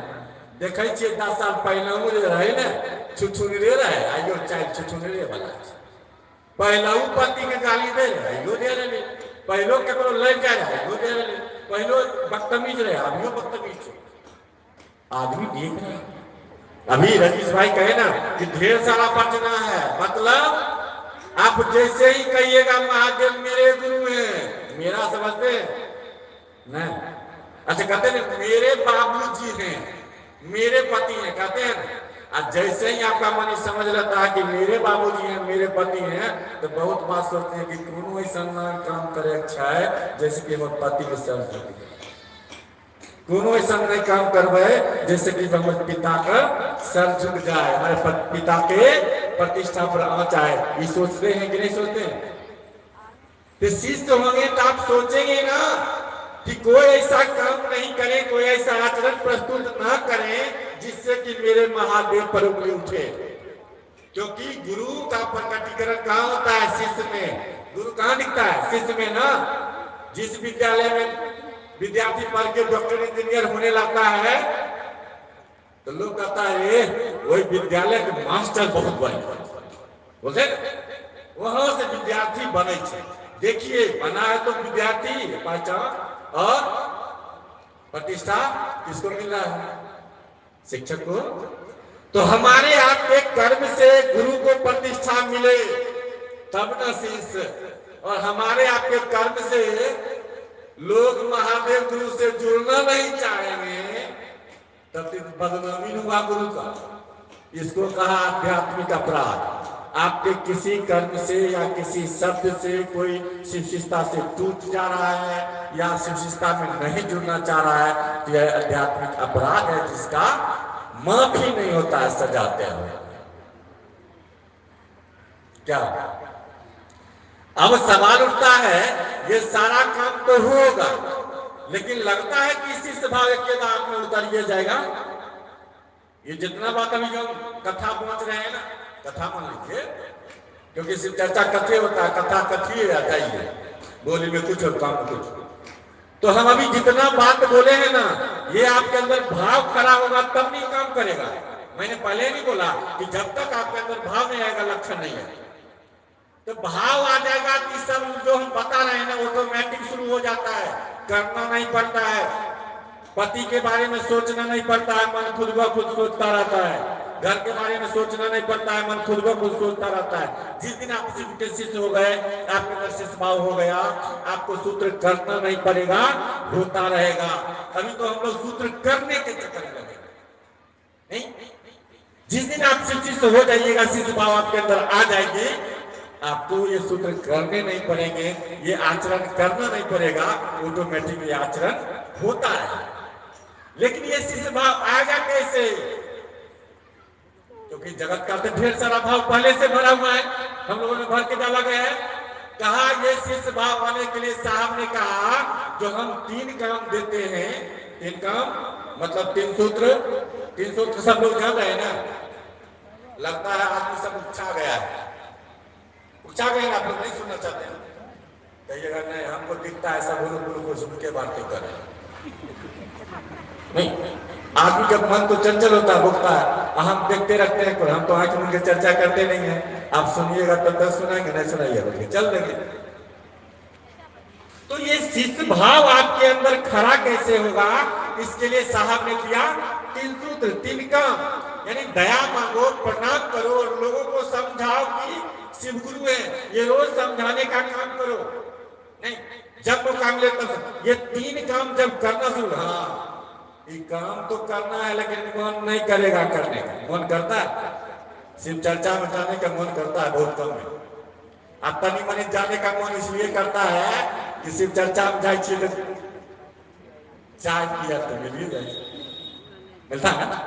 देखे 10 साल पहले रहे ना छुछुनरे रहे, आइयो चाहे छुछुनरे वाला पहलू पति के गाली दे रहे, आइयो दे रहे, पहलो केकरो लग जाए आइयो दे रहे, पहलो बदतमीज रहे, अभियो बदतमीज। आदमी देख रहे हैं। अभी रजीश भाई कहे ना कि ढेर सारा बचना है, मतलब आप जैसे ही कहिएगा महादेव मेरे गुरु हैं, मेरा समझते नहीं। अच्छा कहते हैं मेरे बाबूजी हैं, मेरे पति हैं, कहते हैं। आज जैसे ही आपका मन समझ लेता है कि मेरे बाबूजी हैं, मेरे पति हैं, तो बहुत बात सोचते हैं कि कौन ऐसा काम करे अच्छा है जैसे कि वो पति के सर झुक गए, कौन ऐसा नहीं काम करवे जैसे कि हमारे पिता का सर झुक जाए, हमारे पिता के प्रतिष्ठा पर आ जाए। ये सोचते हैं कि नहीं सोचते हैं? तो शिष्य होंगे तो आप सोचेंगे ना कि कोई ऐसा काम नहीं करे, कोई ऐसा आचरण प्रस्तुत ना करे जिससे कि मेरे महादेव पर उंगली उठे। क्योंकि गुरु का प्रकटीकरण कहाँ होता है? शिष्य में। गुरु कहाँ दिखता है? शिष्य में ना। जिस विद्यालय में विद्यार्थी पढ़ के डॉक्टर इंजीनियर होने लगता है तो लोग कहता है वही विद्यालय के मास्टर बहुत बने बोलते, वहां से विद्यार्थी बने। देखिए बना है तो विद्यार्थी पहचान और प्रतिष्ठा किसको मिल रहा है? शिक्षक को। तो हमारे आपके कर्म से गुरु को प्रतिष्ठा मिले तब न शिष्य, और हमारे आपके कर्म से लोग महादेव गुरु से जुड़ना नहीं चाहेंगे तब तक बदनामी हुआ गुरु का। इसको कहा आध्यात्मिक अपराध। आपके किसी कर्म से या किसी शब्द से कोई शिवशिष्टता से टूट जा रहा है या शिवशिष्टता में नहीं जुड़ना चाह रहा है तो यह आध्यात्मिक अपराध है जिसका माफी नहीं होता है सजाते हुए। क्या अब सवाल उठता है, ये सारा काम तो होगा लेकिन लगता है कि इसी स्वभाव के दाग में उतर जाएगा। ये जितना बात अभी जो कथा पहुंच रहे हैं ना, कथा मान लीजिए, क्योंकि शिव चर्चा कथे होता है, कथा कथी आता ही है, बोली में कुछ और काम कुछ। तो हम अभी जितना बात बोले हैं ना, ये आपके अंदर भाव खड़ा होगा तब नहीं काम करेगा। मैंने पहले नहीं बोला कि जब तक आपके अंदर भाव नहीं आएगा लक्षण नहीं है। तो भाव आ जाएगा कि सब जो हम बता रहे हैं ना ऑटोमेटिक शुरू हो जाता है, करना नहीं पड़ता है, पति के बारे में सोचना नहीं पड़ता है, मन खुद ब खुद सोचता रहता है, घर के बारे में सोचना नहीं पड़ता है, मन खुद ब खुद सोचता रहता है। जिस दिन आप शिव के शिष्य हो गए, आपके अंदर शिष्य भाव हो गया, आपको सूत्र करना नहीं पड़ेगा, होता रहेगा। अभी तो हम लोग सूत्र करने के चक्कर में लगे नहीं। जिस दिन आप शिव शिष्य हो जाइएगा, शिष्य भाव आपके अंदर आ जाएंगे, आपको ये सूत्र करने नहीं पड़ेंगे, ये आचरण करना नहीं पड़ेगा, ऑटोमेटिक ये आचरण होता है। लेकिन ये शिष्य भाव आएगा कैसे? क्योंकि जगत का तो ढेर सारा भाव पहले से भरा हुआ है, हम लोगों ने भर के डाला गया है। कहा ये शिष्य भाव आने के लिए साहब ने कहा जो हम 3 काम देते हैं, 3 काम मतलब 3 सूत्र, 3 सूत्र सब लोग जान रहे हैं ना। लगता है आदमी सब उछा गया है, उछा गए आप लोग नहीं सुनना चाहते हैं, कहिएगा नहीं हमको दिखता है सब गुरु को सुन के बातें कर रहे हैं। नहीं, आदमी का मन तो चंचल होता है, भुगता है, हम देखते रखते हैं, हम तो आंख मुंह चर्चा करते नहीं है। आप सुनिएगा तब तक सुनाएंगे, नहीं सुनाइएगा चल देंगे। तो ये शिष्य भाव आपके अंदर खड़ा कैसे होगा? इसके लिए साहब ने किया 3 सूत्र, 3 काम, यानी दया मांगो, प्रणाम करो और लोगों को समझाओ कि शिव गुरु है, ये रोज समझाने का काम करो। नहीं, जब वो काम ले तब ये 3 काम जब करना शुरू, हाँ ये काम तो करना है लेकिन मन नहीं करेगा करने का। मन करता है शिव चर्चा में जाने का मन करता है बहुत कम है। अब तनी मनी जाने का मन इसलिए करता है कि शिव चर्चा में जाए तो चाय पिया तो मिलिए मिलता है ना।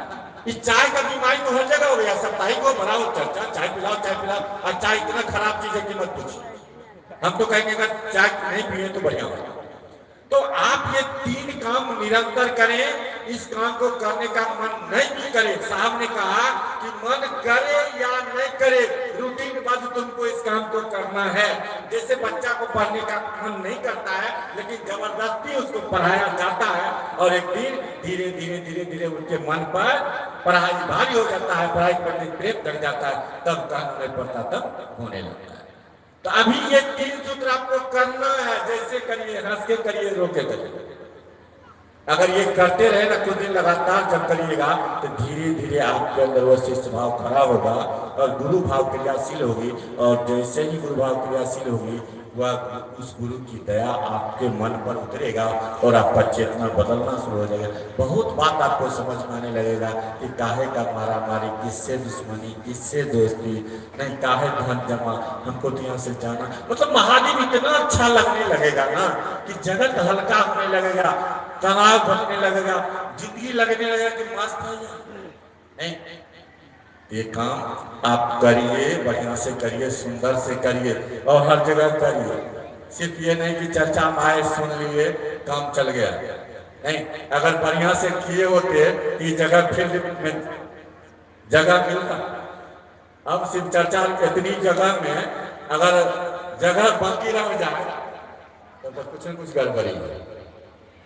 इस चाय का बीमारी तो हर जगह हो गया, साप्ताहिक को बनाओ चर्चा, चाय पिलाओ चाय पिलाओ, और चाय इतना खराब चीज है कि मत पूछिए। हम तो कहेंगे अगर चाय नहीं पिए तो बढ़िया होगा। तो आप ये 3 काम निरंतर करें, इस काम को करने का मन नहीं भी करे। साहब ने कहा कि मन करे या नहीं करे, रूटीन बाजू तुमको इस काम को करना है। जैसे बच्चा को पढ़ने का मन नहीं करता है लेकिन जबरदस्ती उसको पढ़ाया जाता है और एक दिन धीरे धीरे धीरे धीरे उनके मन पर पढ़ाई भारी हो जाता है, पढ़ाई पढ़ने प्रेम लग जाता है, तब काम नहीं पड़ता, तब होने लगता है। तो अभी ये 3 सूत्र आपको करना है, जैसे करिए, हंस के करिए, रो के करिए। अगर ये करते रहे ना कुछ दिन लगातार जब करिएगा तो धीरे धीरे आपके अंदर वो शिष्य भाव खड़ा होगा और गुरु भाव क्रियाशील होगी। और जैसे ही गुरु भाव क्रियाशील होगी वह उस गुरु की दया आपके मन पर उतरेगा और आपका चेतना बदलना शुरू हो जाएगा। बहुत बात आपको समझ में आने लगेगा कि काहे का मारा मारी, किससे दुश्मनी, किससे दोस्ती नहीं, काहे धन जमा, हमको तो यहाँ से जाना, मतलब महादेव इतना अच्छा लगने लगेगा ना कि जगत हल्का होने लगेगा, तनाव घटने लगेगा, जिंदगी लगने लगेगा कि मस्त है नहीं। ये काम आप करिए, बढ़िया से करिए, सुंदर से करिए और हर जगह करिए। सिर्फ ये नहीं कि चर्चा में आए सुन लिए काम चल गया, नहीं। अगर बढ़िया से किए होते कि जगह फील्ड में जगह मिलता। अब सिर्फ चर्चा इतनी जगह में अगर जगह बाकी रह जाए तो कुछ न कुछ गड़बड़ी है।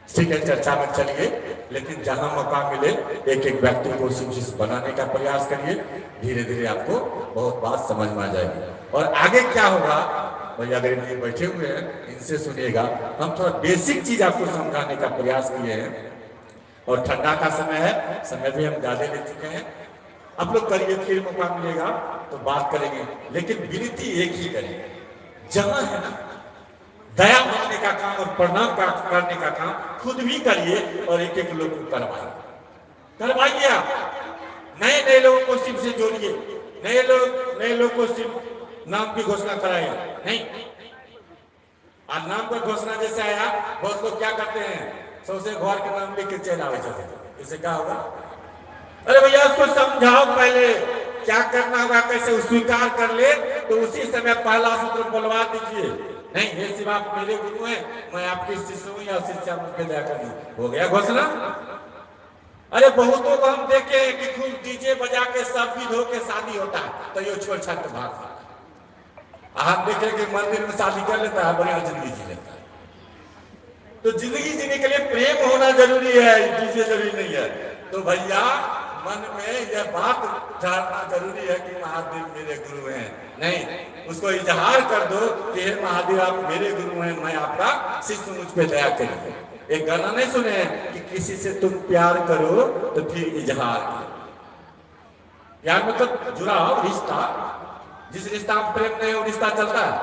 ठीक है, चर्चा में चलिए, लेकिन जहां मौका मिले एक एक व्यक्ति को शिष्य बनाने का प्रयास करिए। धीरे धीरे आपको बहुत बात समझ में आ जाएगी। और आगे क्या होगा भैया, अगर ये बैठे हुए हैं इनसे सुनिएगा। हम थोड़ा बेसिक चीज आपको समझाने का प्रयास किए हैं और ठंडा का समय है, समय भी हम ज्यादा ले चुके हैं। आप लोग करिए, फिर मौका मिलेगा तो बात करेंगे, लेकिन विनती एक ही करेंगे। जहां है ना दया मांगने का काम और प्रणाम करने का काम खुद भी करिए और एक एक लोग को करवाइए आप। नए नए लोगों को शिव से जोड़िए, नए लोग को शिव नाम की घोषणा कराइए। नहीं, आज नाम का घोषणा जैसे आया, बहुत लोग क्या करते हैं, सबसे घर के नाम लेके चल आवे, इससे क्या होगा? अरे भैया उसको समझाओ पहले क्या करना होगा, कैसे स्वीकार कर ले, तो उसी समय पहला सूत्र बोलवा दीजिए। नहीं, ये शिव आप मेरे गुरु हैं, मैं आपके शिष्य हूँ या शिष्या मुझ पे दया करिए, हो गया घोषणा। अरे बहुतों को हम देखे हैं कि खूब डीजे बजा के सब विध हो के शादी होता है, तो ये छोड़ छाड़ के भाग। आप देखे कि मंदिर में शादी कर लेता है, बढ़िया जिंदगी जी लेता है। तो जिंदगी जीने के लिए प्रेम होना जरूरी है, डीजे जरूरी नहीं है। तो भैया मन में यह बात जानना जरूरी है कि महादेव मेरे गुरु हैं। नहीं, उसको इजहार कर दो कि हे महादेव आप मेरे गुरु हैं, मैं आपका शिष्य, मुझ पे दया करिए। एक गाना नहीं सुने कि किसी से तुम प्यार करो तो फिर इजहार करो। प्यार मतलब जुड़ाव, रिश्ता, जिस रिश्ता में प्रेम नहीं वो रिश्ता चलता है।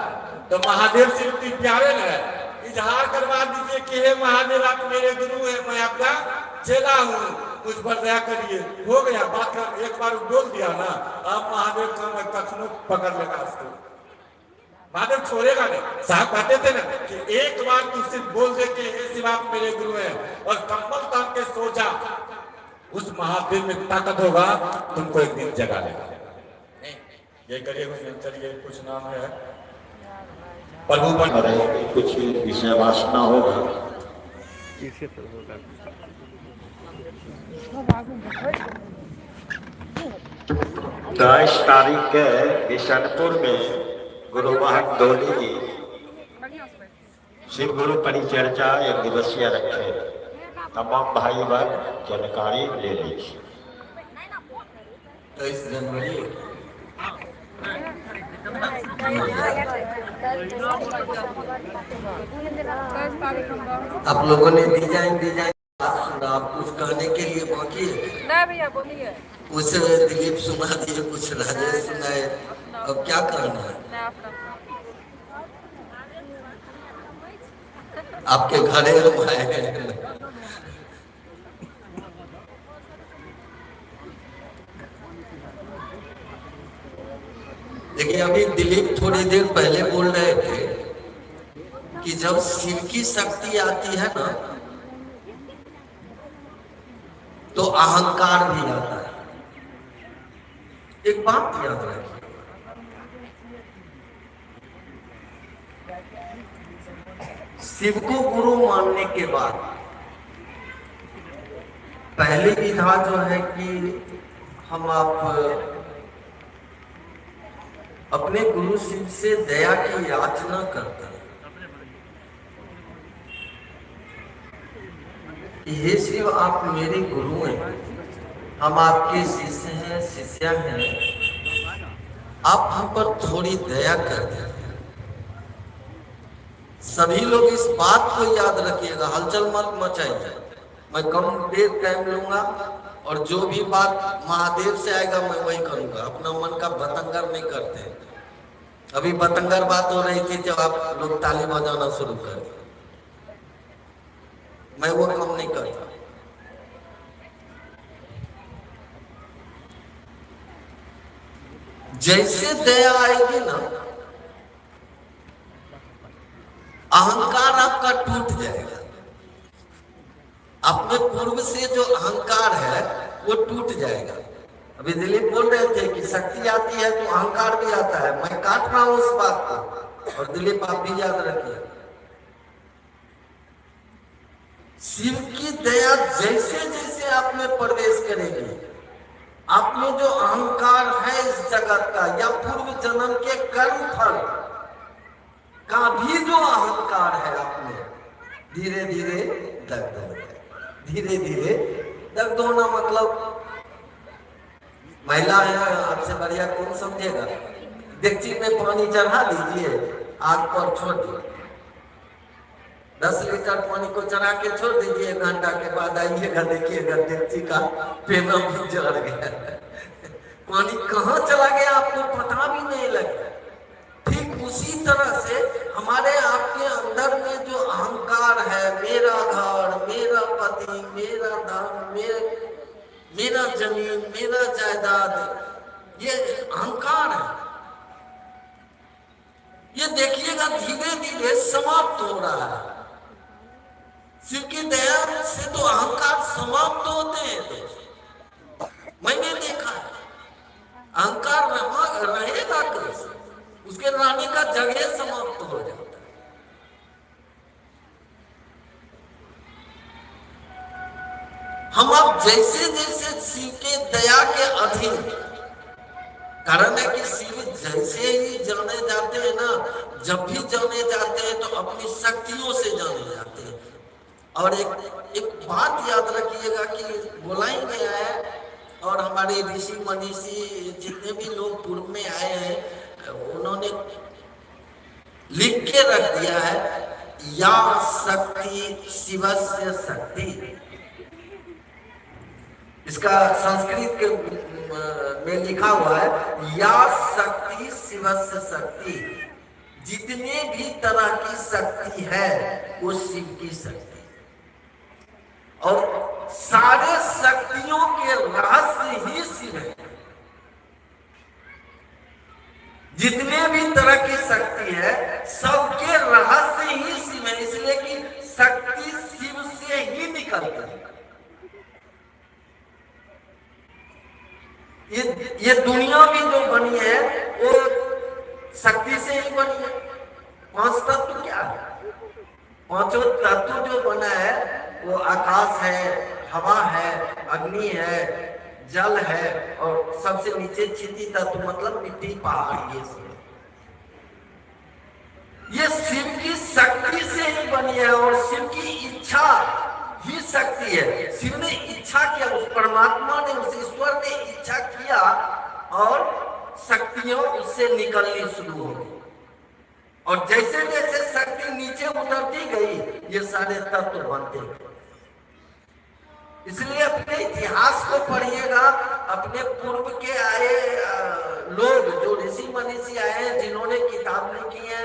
तो महादेव शिव की प्यारे है, इजहार करवा दीजिए कि हे महादेव आप मेरे गुरु हैं, मैं आपका चेला हूँ, मुझ पर दया करिए। हो गया बात का, एक बार बोल दिया ना, अब महादेव का कखनो पकड़ लेगा उसको, महादेव छोड़ेगा नहीं। साहब कहते थे ना कि एक बार तू सिर्फ बोल दे कि हे शिव आप मेरे गुरु हैं, और कंबल तान के सो जा, उस महादेव में ताकत होगा, तुमको एक दिन जगा लेगा। ये करिए, चलिए कुछ नाम है प्रभु पर कुछ विषय वासना होगा। 22 तारीख के बिशनपुर में गुरु महंत धोनी जी शिव गुरु परिचर्चा 1 दिवसीय रखे। तमाम भाई बहन जानकारी ले लीजिए। 23 जनवरी आप लोगों ने डिजाइन सुना, आप कुछ कहने के लिए बाकी ना भैया बोलिए। कुछ दिलीप सुना दिए, कुछ राजेश सुनाए, अब क्या करना है? आपके घरे हम आए हैं। देखिए अभी दिलीप थोड़ी देर पहले बोल रहे थे कि जब शिव की शक्ति आती है ना तो अहंकार भी आता है। एक बात याद रखिए, शिव को गुरु मानने के बाद पहली विधा जो है कि हम आप अपने गुरु शिव से दया की याचना करते हैं कि हे शिव आप मेरे गुरु हैं, हम आपके शिष्य हैं, शिष्या हैं, आप हम पर थोड़ी दया कर दें। सभी लोग इस बात को याद रखिएगा, हलचल मत मचाइए। मैं कम देर टाइम लूंगा और जो भी बात महादेव से आएगा मैं वही करूंगा, अपना मन का बतंगर नहीं करते। अभी बतंगर बात हो रही थी जब आप लोग ताली बजाना शुरू कर दिए, मैं वो काम नहीं करता। जैसे दया आएगी ना, अहंकार आपका टूट जाएगा। अपने पूर्व से जो अहंकार है वो टूट जाएगा। अभी दिलीप बोल रहे थे कि शक्ति आती है तो अहंकार भी आता है, मैं काट रहा हूं उस बात को। और दिलीप आप भी याद रखिए, शिव की दया जैसे जैसे आप में प्रवेश करेगी, आप में जो अहंकार है इस जगत का या पूर्व जन्म के कर्म फल का भी जो अहंकार है आप में, धीरे धीरे दग्ध हो जाए। धीरे धीरे दग्ध होना मतलब महिला है, आपसे बढ़िया कौन समझेगा। डेगची में पानी चढ़ा दीजिए, आग पर छोड़ दीजिए, 10 लीटर पानी को चढ़ा के छोड़ दीजिए, 1 घंटा के बाद आइएगा, देखिएगा डेगची का पेना भी जल गया। पानी कहाँ चला गया आपको पता भी नहीं लगा। ठीक उसी तरह से हमारे आपके अंदर में जो अहंकार है, मेरा घर, मेरा पति, मेरा धन, मेरा जमीन, मेरा जायदाद, ये अहंकार है। ये देखिएगा धीरे धीरे समाप्त हो रहा है। शिव की दया से तो अहंकार समाप्त होते हैं दोस्त, मैंने देखा है। अहंकार रहेगा कैसे? उसके रहने का जगह समाप्त हो जाता है। हम अब जैसे जैसे शिव के दया के अधीन, कारण है कि शिव जैसे ही जाने जाते हैं ना, जब भी जाने जाते हैं तो अपनी शक्तियों से जाने जाते हैं। और एक बात याद रखिएगा कि बोला ही गया है, और हमारे ऋषि मनीषी जितने भी लोग पूर्व में आए हैं उन्होंने लिख के रख दिया है, या शक्ति शिवस्य शक्ति। इसका संस्कृत के में लिखा हुआ है, या शक्ति शिवस्य शक्ति। जितने भी तरह की शक्ति है वो शिव की शक्ति, और सारे शक्तियों के रहस्य ही शिव है। जितने भी तरह की शक्ति है सबके रहस्य ही शिव है, इसलिए कि शक्ति शिव से ही निकलती है। ये दुनिया भी जो बनी है वो शक्ति से ही बनी है। पांच तत्व क्या है? पांचों तत्व जो बना है वो आकाश है, हवा है, अग्नि है, जल है, और सबसे नीचे क्षिति तत्व मतलब मिट्टी, पहाड़, ये सब। ये शिव की शक्ति से ही बनी है, और शिव की इच्छा ही शक्ति है। शिव ने इच्छा किया, उस परमात्मा ने, उस ईश्वर ने इच्छा किया और शक्तियां उससे निकलनी शुरू हो गई। और जैसे जैसे शक्ति नीचे उतरती गई ये सारे तत्व बनते गए। इसलिए अपने इतिहास को पढ़िएगा, अपने पूर्व के आए लोग जो ऋषि मनीषी आए हैं जिन्होंने किताब लिखी है,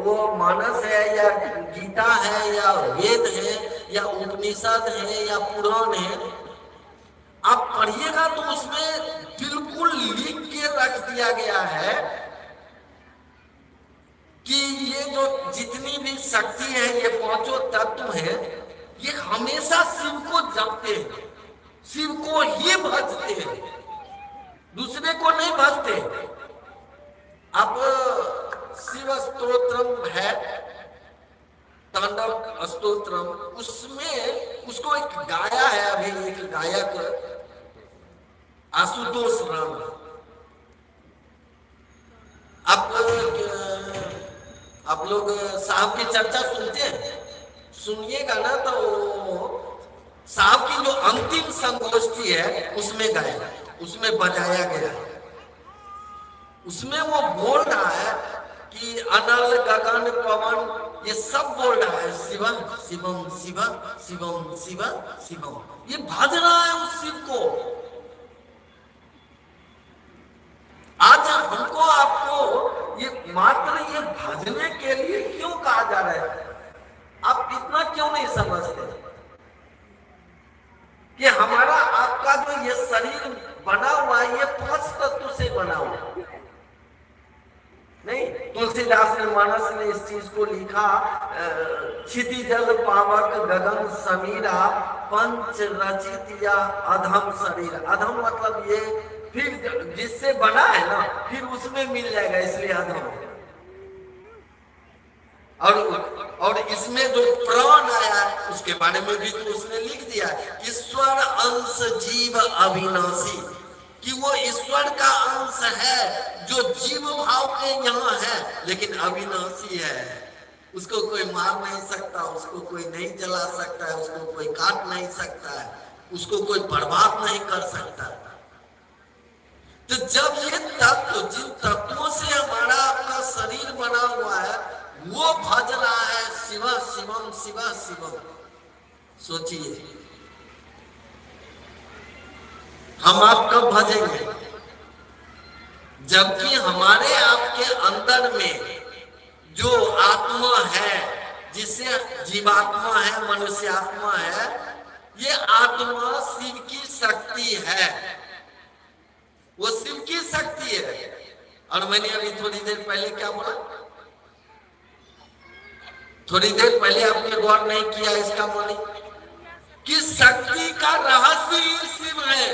वो मानस है या गीता है या वेद है या उपनिषद है या पुराण है, आप पढ़िएगा तो उसमें बिल्कुल लिख के रख दिया गया है कि ये जो जितनी भी शक्ति है, ये पांचों तत्व है, ये हमेशा शिव को जपते हैं, शिव को ही भजते हैं, दूसरे को नहीं भजते। अब शिव स्तोत्रम है, तांडव स्तोत्रम, उसमें उसको एक गाया है अभी एक गायक आशुतोष राम। आप लोग साहब की चर्चा सुनते हैं, सुनिएगा ना तो साहब की जो अंतिम संगोष्ठी है उसमें गाया, उसमें बजाया गया, उसमें वो बोल रहा है कि अनल गगन पवन, ये सब बोल रहा है शिवम शिवम शिवम शिवम शिवम शिवम, ये भज रहा है उस शिव को। आज हमको आपको ये मात्र ये भजने के लिए क्यों कहा जा रहा है? आप इतना क्यों नहीं समझते कि हमारा आपका जो ये शरीर बना हुआ है ये पांच तत्व से बना हुआ है। नहीं, तुलसीदास ने मानस ने इस चीज को लिखा, क्षिति जल पावक गगन समीरा, पंच रचित या अधम शरीर। अधम मतलब ये फिर जिससे बना है ना फिर उसमें मिल जाएगा, इसलिए अधम है। और इसमें जो प्राण आया उसके बारे में भी तो उसने लिख दिया, ईश्वर अंश जीव अविनाशी, कि वो ईश्वर का अंश है जो जीव भाव के यहाँ है लेकिन अविनाशी है। उसको कोई मार नहीं सकता, उसको कोई नहीं जला सकता है, उसको कोई काट नहीं सकता है, उसको कोई बर्बाद नहीं कर सकता। तो जब ये तत्व, जिन तत्वों से हमारा अपना शरीर बना हुआ है, वो भज रहा है शिवा शिवम शिवा शिवम, सोचिए हम आप कब भजेंगे? जबकि हमारे आपके अंदर में जो आत्मा है, जिसे जीवात्मा है, मनुष्य आत्मा है, ये आत्मा शिव की शक्ति है, वो शिव की शक्ति है। और मैंने अभी थोड़ी देर पहले क्या बोला, थोड़ी देर पहले आपने गौर नहीं किया इसका माने कि शक्ति का रहस्य ही शिव है।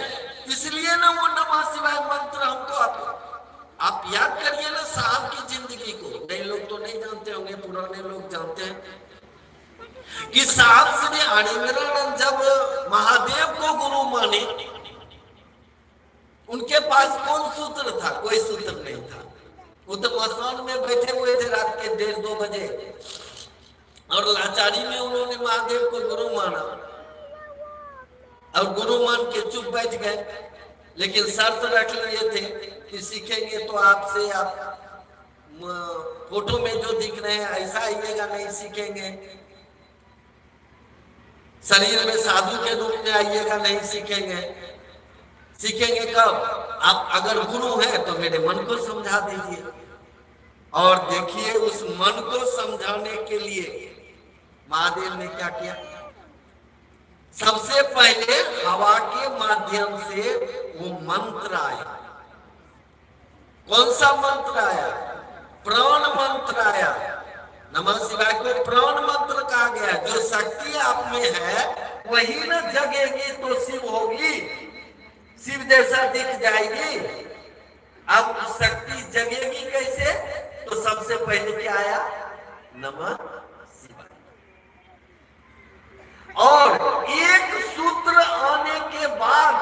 इसलिए ना वो नमः शिवाय मंत्र हमको आप याद करिए ना साहब की जिंदगी को। नए लोग तो नहीं जानते होंगे, पुराने लोग जानते हैं कि साहब श्री हरिमरानंद जब महादेव को गुरु माने, उनके पास कौन सूत्र था? कोई सूत्र नहीं था। वो तो मसान में बैठे हुए थे रात के 1:30-2 बजे, और लाचारी में उन्होंने महादेव को गुरु माना और गुरु मान के चुप बैठ गए। लेकिन शर्त रख लिए थे कि सीखेंगे तो आपसे, आप फोटो में जो दिख रहे हैं ऐसा आइएगा, नहीं सीखेंगे। शरीर में साधु के रूप में आइएगा, नहीं सीखेंगे। सीखेंगे कब? आप अगर गुरु हैं तो मेरे मन को समझा दीजिए। और देखिए उस मन को समझाने के लिए महादेव ने क्या किया? सबसे पहले हवा के माध्यम से वो मंत्र आया। कौन सा मंत्र आया? प्राण मंत्र आया। नमः शिवाय को प्राण मंत्र कहा गया। जो शक्ति आप में है वही न जगेगी तो शिव होगी, शिव जैसा दिख जाएगी। अब शक्ति जगेगी कैसे? तो सबसे पहले क्या आया? नमः शिवाय। और एक सूत्र आने के बाद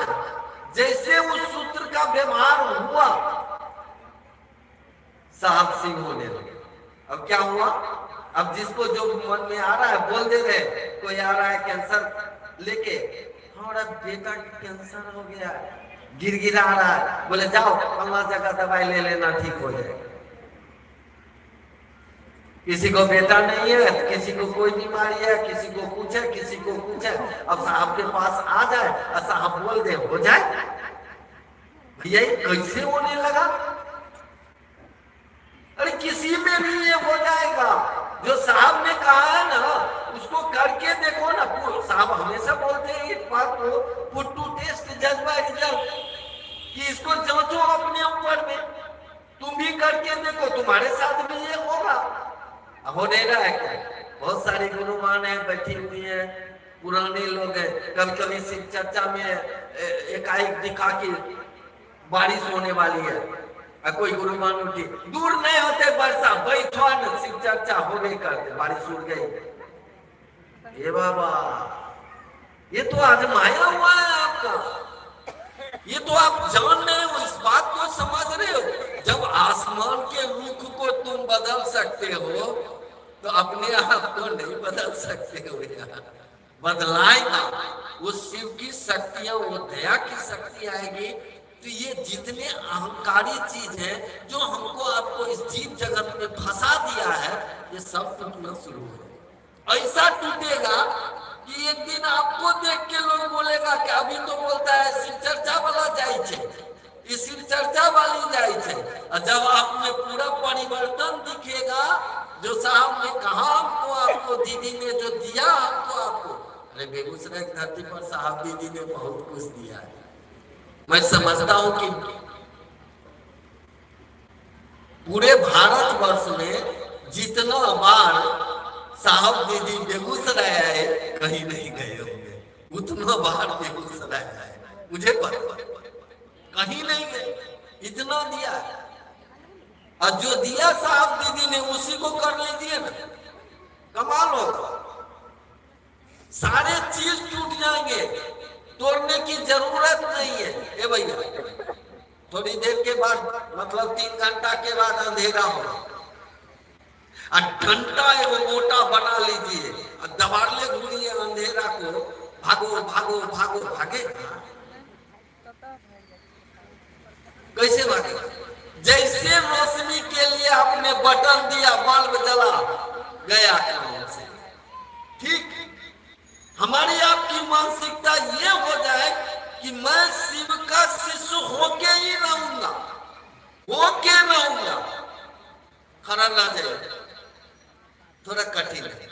जैसे उस सूत्र का व्यवहार हुआ, साहब शिव होने लगे। अब क्या हुआ? अब जिसको जो मन में आ रहा है बोल दे रहे। कोई आ रहा है कैंसर लेके, हमारा बेटा कैंसर हो गया, गिरगिरा रहा है, बोले जाओ फला जगह दवाई ले लेना, ठीक हो जाएगा। किसी को बेटा नहीं है, किसी को कोई बीमारी है, किसी को कुछ है, किसी को कुछ है। अब साहब के पास आ जाए और साहब बोल दे हो जाए। यही कैसे होने लगा? अरे किसी में भी ये हो जाएगा। जो साहब ने कहा है ना उसको करके देखो ना। साहब हमेशा बोलते हैं इस बात को, पुट टू टेस्ट जज बाय रिजल्ट, कि इसको जांचो अपने ऊपर में। तुम भी करके देखो, तुम्हारे साथ भी ये होगा। हो नहीं रहा है क्या? बहुत सारी गुरुमान है बैठी हुई है, पुराने लोग हैं। कभी कभी शिव चर्चा में एकाएक दिखा कि बारिश होने वाली है, कोई गुरुमान उठी, दूर नहीं होते वर्षा, बैठो न शिव चर्चा हो गई, करते बारिश उड़ गई। ये बाबा, ये तो आजमाया हुआ है आपका। ये तो आप जान रहे हो, इस बात को समझ रहे हो। जब आसमान के रुख को तुम बदल सकते हो तो अपने आप को नहीं बदल सकते हो यार। बदलाएगा वो शिव की शक्तियां, वो दया की शक्ति आएगी। तो ये जितने अहंकारी चीज है जो हमको आपको इस जीव जगत में फंसा दिया है, ये सब टूटना शुरू हो। ऐसा टूटेगा कि एक दिन आपको देख के लोग बोलेगा कि अभी तो बोलता है शिव चर्चा वाला जाए छे, शिव चर्चा वाली जाए छे। और जब आप में पूरा परिवर्तन दिखेगा, जो साहब ने कहा हमको, आपको दीदी ने जो दिया हमको, आपको, अरे बेगूसराय की धरती पर साहब दीदी ने बहुत कुछ दिया है। मैं समझता हूं कि पूरे भारतवर्ष में जितना बार साहब दीदी बेगूसराय आए कहीं नहीं गए होंगे, उतना बार बेगूसराय आए, मुझे पता, कहीं नहीं गए, इतना दिया। और जो दिया साहब दीदी ने उसी को कर लीजिए ना, कमाल होगा। सारे चीज टूट जाएंगे, तोड़ने की जरूरत नहीं है। ए भैया, थोड़ी देर के बाद मतलब 3 घंटा के बाद अंधेरा होगा, और घंटा एगो मोटा बना लीजिए और दबाड़ ले घूमिए अंधेरा को, भागो भागो भागो, भागे कैसे भागे? जैसे रोशनी के लिए आपने बटन दिया, बल्ब जला, गया काम से। ठीक हमारी आपकी मानसिकता ये हो जाए कि मैं शिव का शिष्य होके ही रहूंगा, होके रहूंगा, खरा ना जाए। थोड़ा कठिन है,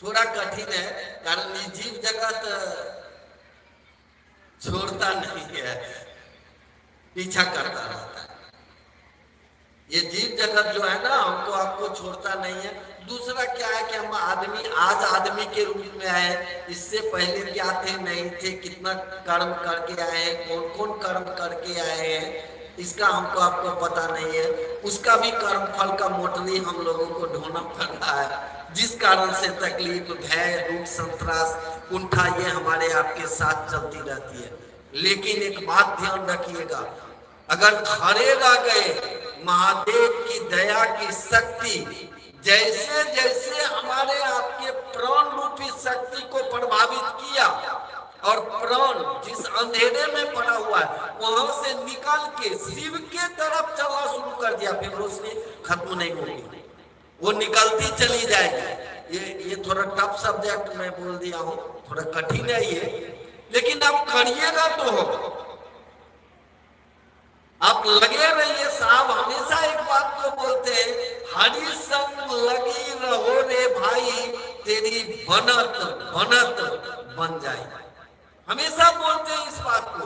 थोड़ा कठिन है, कारण ये जीव जगत छोड़ता नहीं है, पीछा करता रहता है। ये जीव जगत जो है ना, हमको आपको छोड़ता नहीं है। दूसरा क्या है कि हम आदमी आज आदमी के रूप में आए, इससे पहले क्या थे नहीं थे, कितना कर्म करके आए हैं, कौन कौन कर्म करके आए हैं, इसका हमको आपको पता नहीं है। उसका भी कर्म फल का मोटली हम लोगों को ढोना पड़ रहा है, जिस कारण से तकलीफ, भय, दुख, संतरास, कुंठा ये हमारे आपके साथ चलती रहती है। लेकिन एक बात ध्यान रखिएगा, अगर खड़े रह गए, महादेव की दया की शक्ति जैसे जैसे हमारे आपके प्राण रूपी शक्ति को प्रभावित किया, और प्राण जिस अंधेरे में पड़ा हुआ है वहां से निकल के शिव के तरफ चलना शुरू कर दिया, फिर रोशनी खत्म नहीं होगी, वो निकलती चली जाएगी। ये थोड़ा टफ सब्जेक्ट मैं बोल दिया हूँ, थोड़ा कठिन है ये, लेकिन आप करिएगा तो होगा। आप लगे रहिए। साहब हमेशा एक बात को बोलते हैं, हरि संग लगी रहो रे भाई, तेरी बनत बनत बन जाए। हमेशा बोलते हैं इस बात को,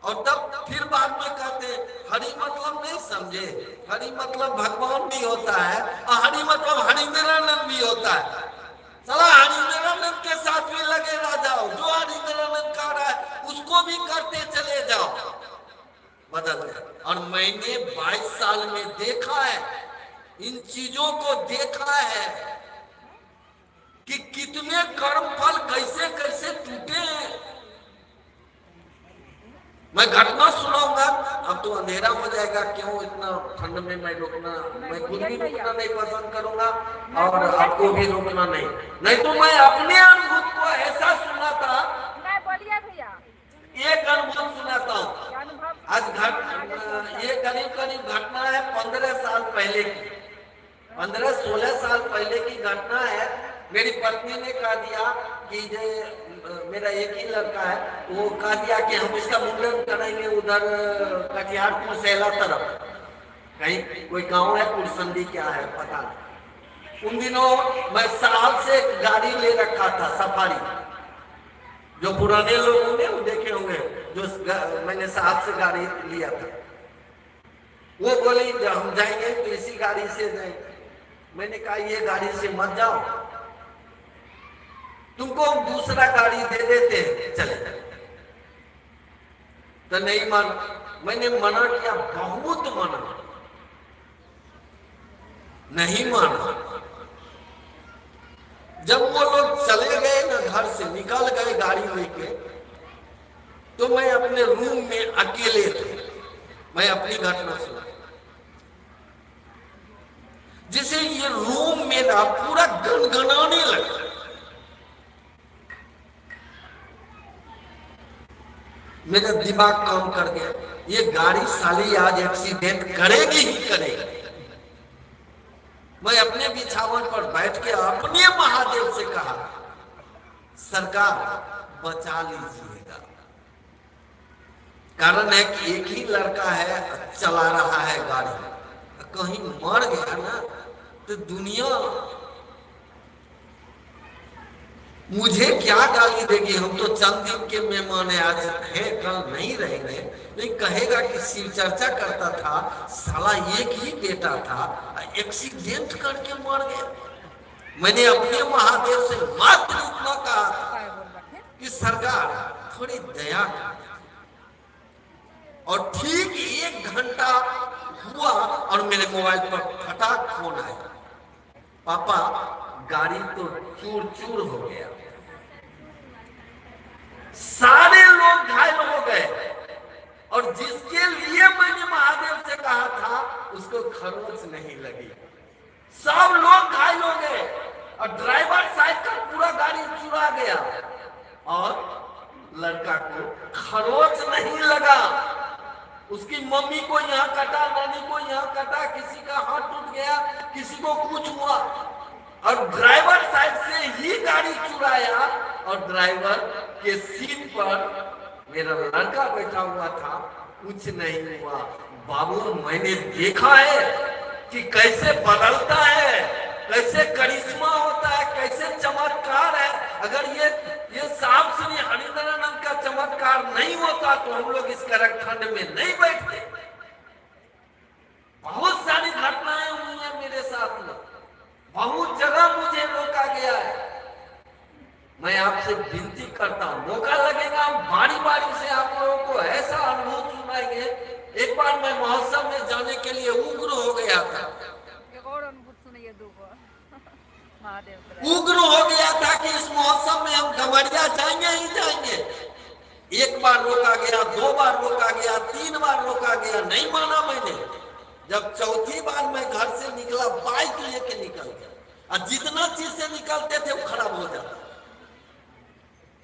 और तब फिर बाद में कहते हैं हरि मतलब नहीं समझे, हरि मतलब भगवान भी होता है, और हरि मतलब हरिंद्रानंद भी होता है। चला हरिंद्रानंद के साथ भी लगे रह जाओ, जो हरिंद्रानंद कर रहा है उसको भी करते चले जाओ, बदल गया। और मैंने 22 साल में देखा है, इन चीजों को देखा है कि कितने कर्म फल कैसे कैसे टूटे हैं। मैं घटना सुनाऊंगा, अब तो अंधेरा हो जाएगा, क्यों इतना ठंड में मैं रुकना, मैं खुद भी रुकना नहीं पसंद करूंगा और आपको भी रुकना नहीं तो मैं अपने अनुभव को ऐसा सुना था। एक अनुभव सुनाता हूँ आज। ये करीब करीब घटना है 15 साल पहले की, 15-16 साल पहले की घटना है। मेरी पत्नी ने कहा दिया कि मेरा एक ही लड़का है, वो कहा दिया कि हम इसका मुंडन करेंगे उधर कटिहार सेला तरफ, कहीं कोई गांव है, पुरसंदी क्या है पता नहीं। उन दिनों मैं साल से गाड़ी ले रखा था, सफारी, जो पुराने लोग होंगे वो देखे होंगे, जो मैंने साथ से गाड़ी लिया था। वो बोली जब हम जाएंगे तो इसी गाड़ी से जाएंगे। मैंने कहा ये गाड़ी से मत जाओ, तुमको हम दूसरा गाड़ी दे देते हैं, चले। तो नहीं माना, मैंने मना किया, बहुत मना, नहीं माना। जब वो लोग चले गए ना, घर से निकल गए गाड़ी लेके, तो मैं अपने रूम में अकेले थे। मैं अपनी घटना सुना, जिसे ये रूम मेरा पूरा गनगनाने लगा। मेरा दिमाग काम कर गया, ये गाड़ी साली आज एक्सीडेंट करेगी ही करेगी। मैं अपने बिछावन पर बैठ के अपने महादेव से कहा, सरकार बचा लीजिएगा। कारण है कि एक ही लड़का है, चला रहा है गाड़ी, कहीं मर गया ना तो दुनिया मुझे क्या गाली देगी। हम तो चंद दिन के मेहमान है, आज है कल नहीं रहेंगे, लेकिन कहेगा कि शिव चर्चा करता था, साला एक ही बेटा था, एक्सीडेंट करके मर गया। मैंने अपने महादेव से मात्र इतना कहा कि सरकार थोड़ी दया कर। और ठीक 1 घंटा हुआ और मेरे मोबाइल पर फटाक फोन आया, पापा गाड़ी तो चूर चूर हो गया, सारे लोग घायल हो गए, और जिसके लिए मैंने महादेव से कहा था उसको खरोच नहीं लगी, सब लोग घायल हो गए, और ड्राइवर साइड का पूरा गाड़ी चुरा गया, और लड़का को खरोच नहीं लगा। उसकी मम्मी को यहाँ कटा, नानी को यहाँ कटा, किसी का हाथ टूट गया, किसी को कुछ हुआ, और ड्राइवर साइड से ही गाड़ी चुराया, और ड्राइवर के सीट पर मेरा लड़का बैठा हुआ था, कुछ नहीं हुआ। बाबू मैंने देखा है कि कैसे बदलता है, कैसे हुआ तो हम लोग इस काराखंड में नहीं बैठते। बहुत सारी घटनाएं हुई हैं मेरे साथ में, बहुत जगह मुझे रोका गया है। मैं आपसे विनती करता हूं, मौका लगेगा हम बारी बारी से आप लोगों को ऐसा अनुभव सुनाएंगे। एक बार मैं महोत्सव में जाने के लिए उग्र हो गया था, उग्र हो गया था कि इस महोत्सव में हम डमरिया जाएंगे ही जाएंगे। एक बार रोका गया, 2 बार रोका गया, 3 बार रोका गया, नहीं माना मैंने। जब चौथी बार मैं घर से निकला, बाइक लेके निकल गया, और जितना चीज से निकलते थे वो खराब हो जाता।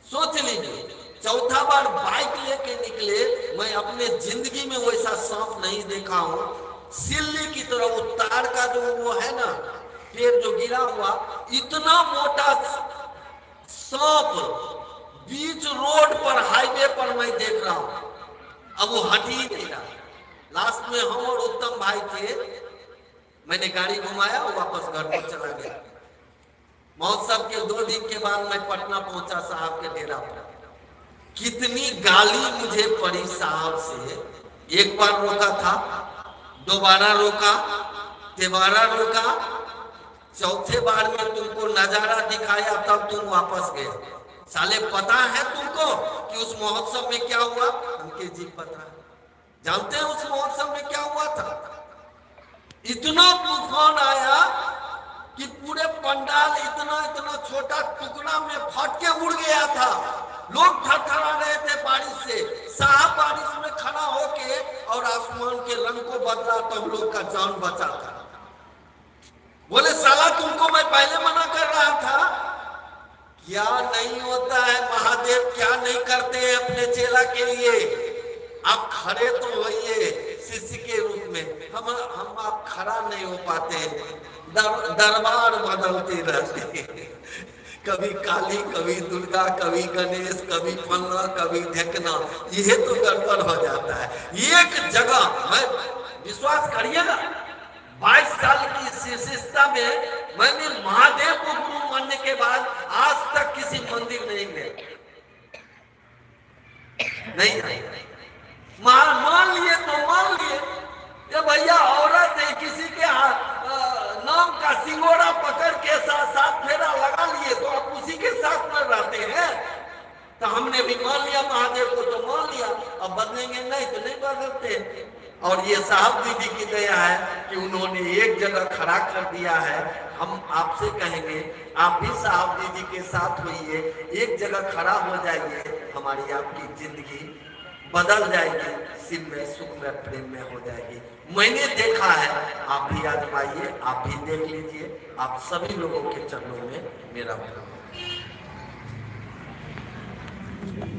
सोच लीजिए, चौथा बार बाइक लेके निकले, मैं अपने जिंदगी में वैसा सांप नहीं देखा हूं। सिल्ली की तरह वो तार का जो वो है ना, पेड़ जो गिरा हुआ, इतना मोटा सांप बीच रोड पर, हाईवे पर मैं देख रहा हूं। अब वो हट ही नहीं रहा। लास्ट में हम और उत्तम भाई थे, मैंने गाड़ी घुमाया, वापस घर पर चला गया। महोत्सव के 2 दिन के बाद मैं पटना पहुंचा साहब के डेरा पर। कितनी गाली मुझे पड़ी साहब से। एक बार रोका था, दोबारा रोका, तिबारा रोका, चौथे बार में तुमको नजारा दिखाया, तब तुम वापस गए। साले पता है तुमको कि उस महोत्सव में क्या हुआ? उनके जी पता है। जानते हैं उस महोत्सव में क्या हुआ था? इतना तूफान आया कि पूरे पंडाल इतना इतना छोटा टुकड़ा में फट के उड़ गया था। लोग थरथरा रहे थे बारिश से। साहब बारिश में खड़ा होके और आसमान के रंग को बदला तो हम लोग का जान बचा था। बोले साला तुमको मैं पहले मना कर रहा था। क्या नहीं होता है महादेव, क्या नहीं करते हैं अपने चेला के लिए। आप खड़े तो होइए शिष्य के रूप में, हम आप खड़ा नहीं हो पाते। दरबार बदलते रहते, कभी काली, कभी दुर्गा, कभी गणेश, कभी फलना, कभी ढेकना, यह तो गड़बड़ हो जाता है। एक जगह मैं, विश्वास करिएगा, 22 साल की शिष्यता में मैंने महादेव को गुरु मानने के बाद आज तक किसी मंदिर नहीं गया, नहीं। मान लिए तो मान लिए, ये भैया औरत है, किसी के नाम का सिंगोड़ा पकड़ के साथ फेरा लगा लिए तो आप उसी के साथ में रहते हैं। तो हमने भी मान लिया महादेव को, तो मान लिया, अब बदलेंगे नहीं तो नहीं बदलते। और ये साहब दीदी की दया है कि उन्होंने एक जगह खड़ा कर दिया है। हम आपसे कहेंगे आप भी साहब दीदी के साथ होइए, एक जगह खड़ा हो जाइए, हमारी आपकी जिंदगी बदल जाएगी, शिव में, सुख में, प्रेम में हो जाएगी। मैंने देखा है, आप भी आजमाइए, आप भी देख लीजिए। आप सभी लोगों के चरणों में मेरा प्रणाम।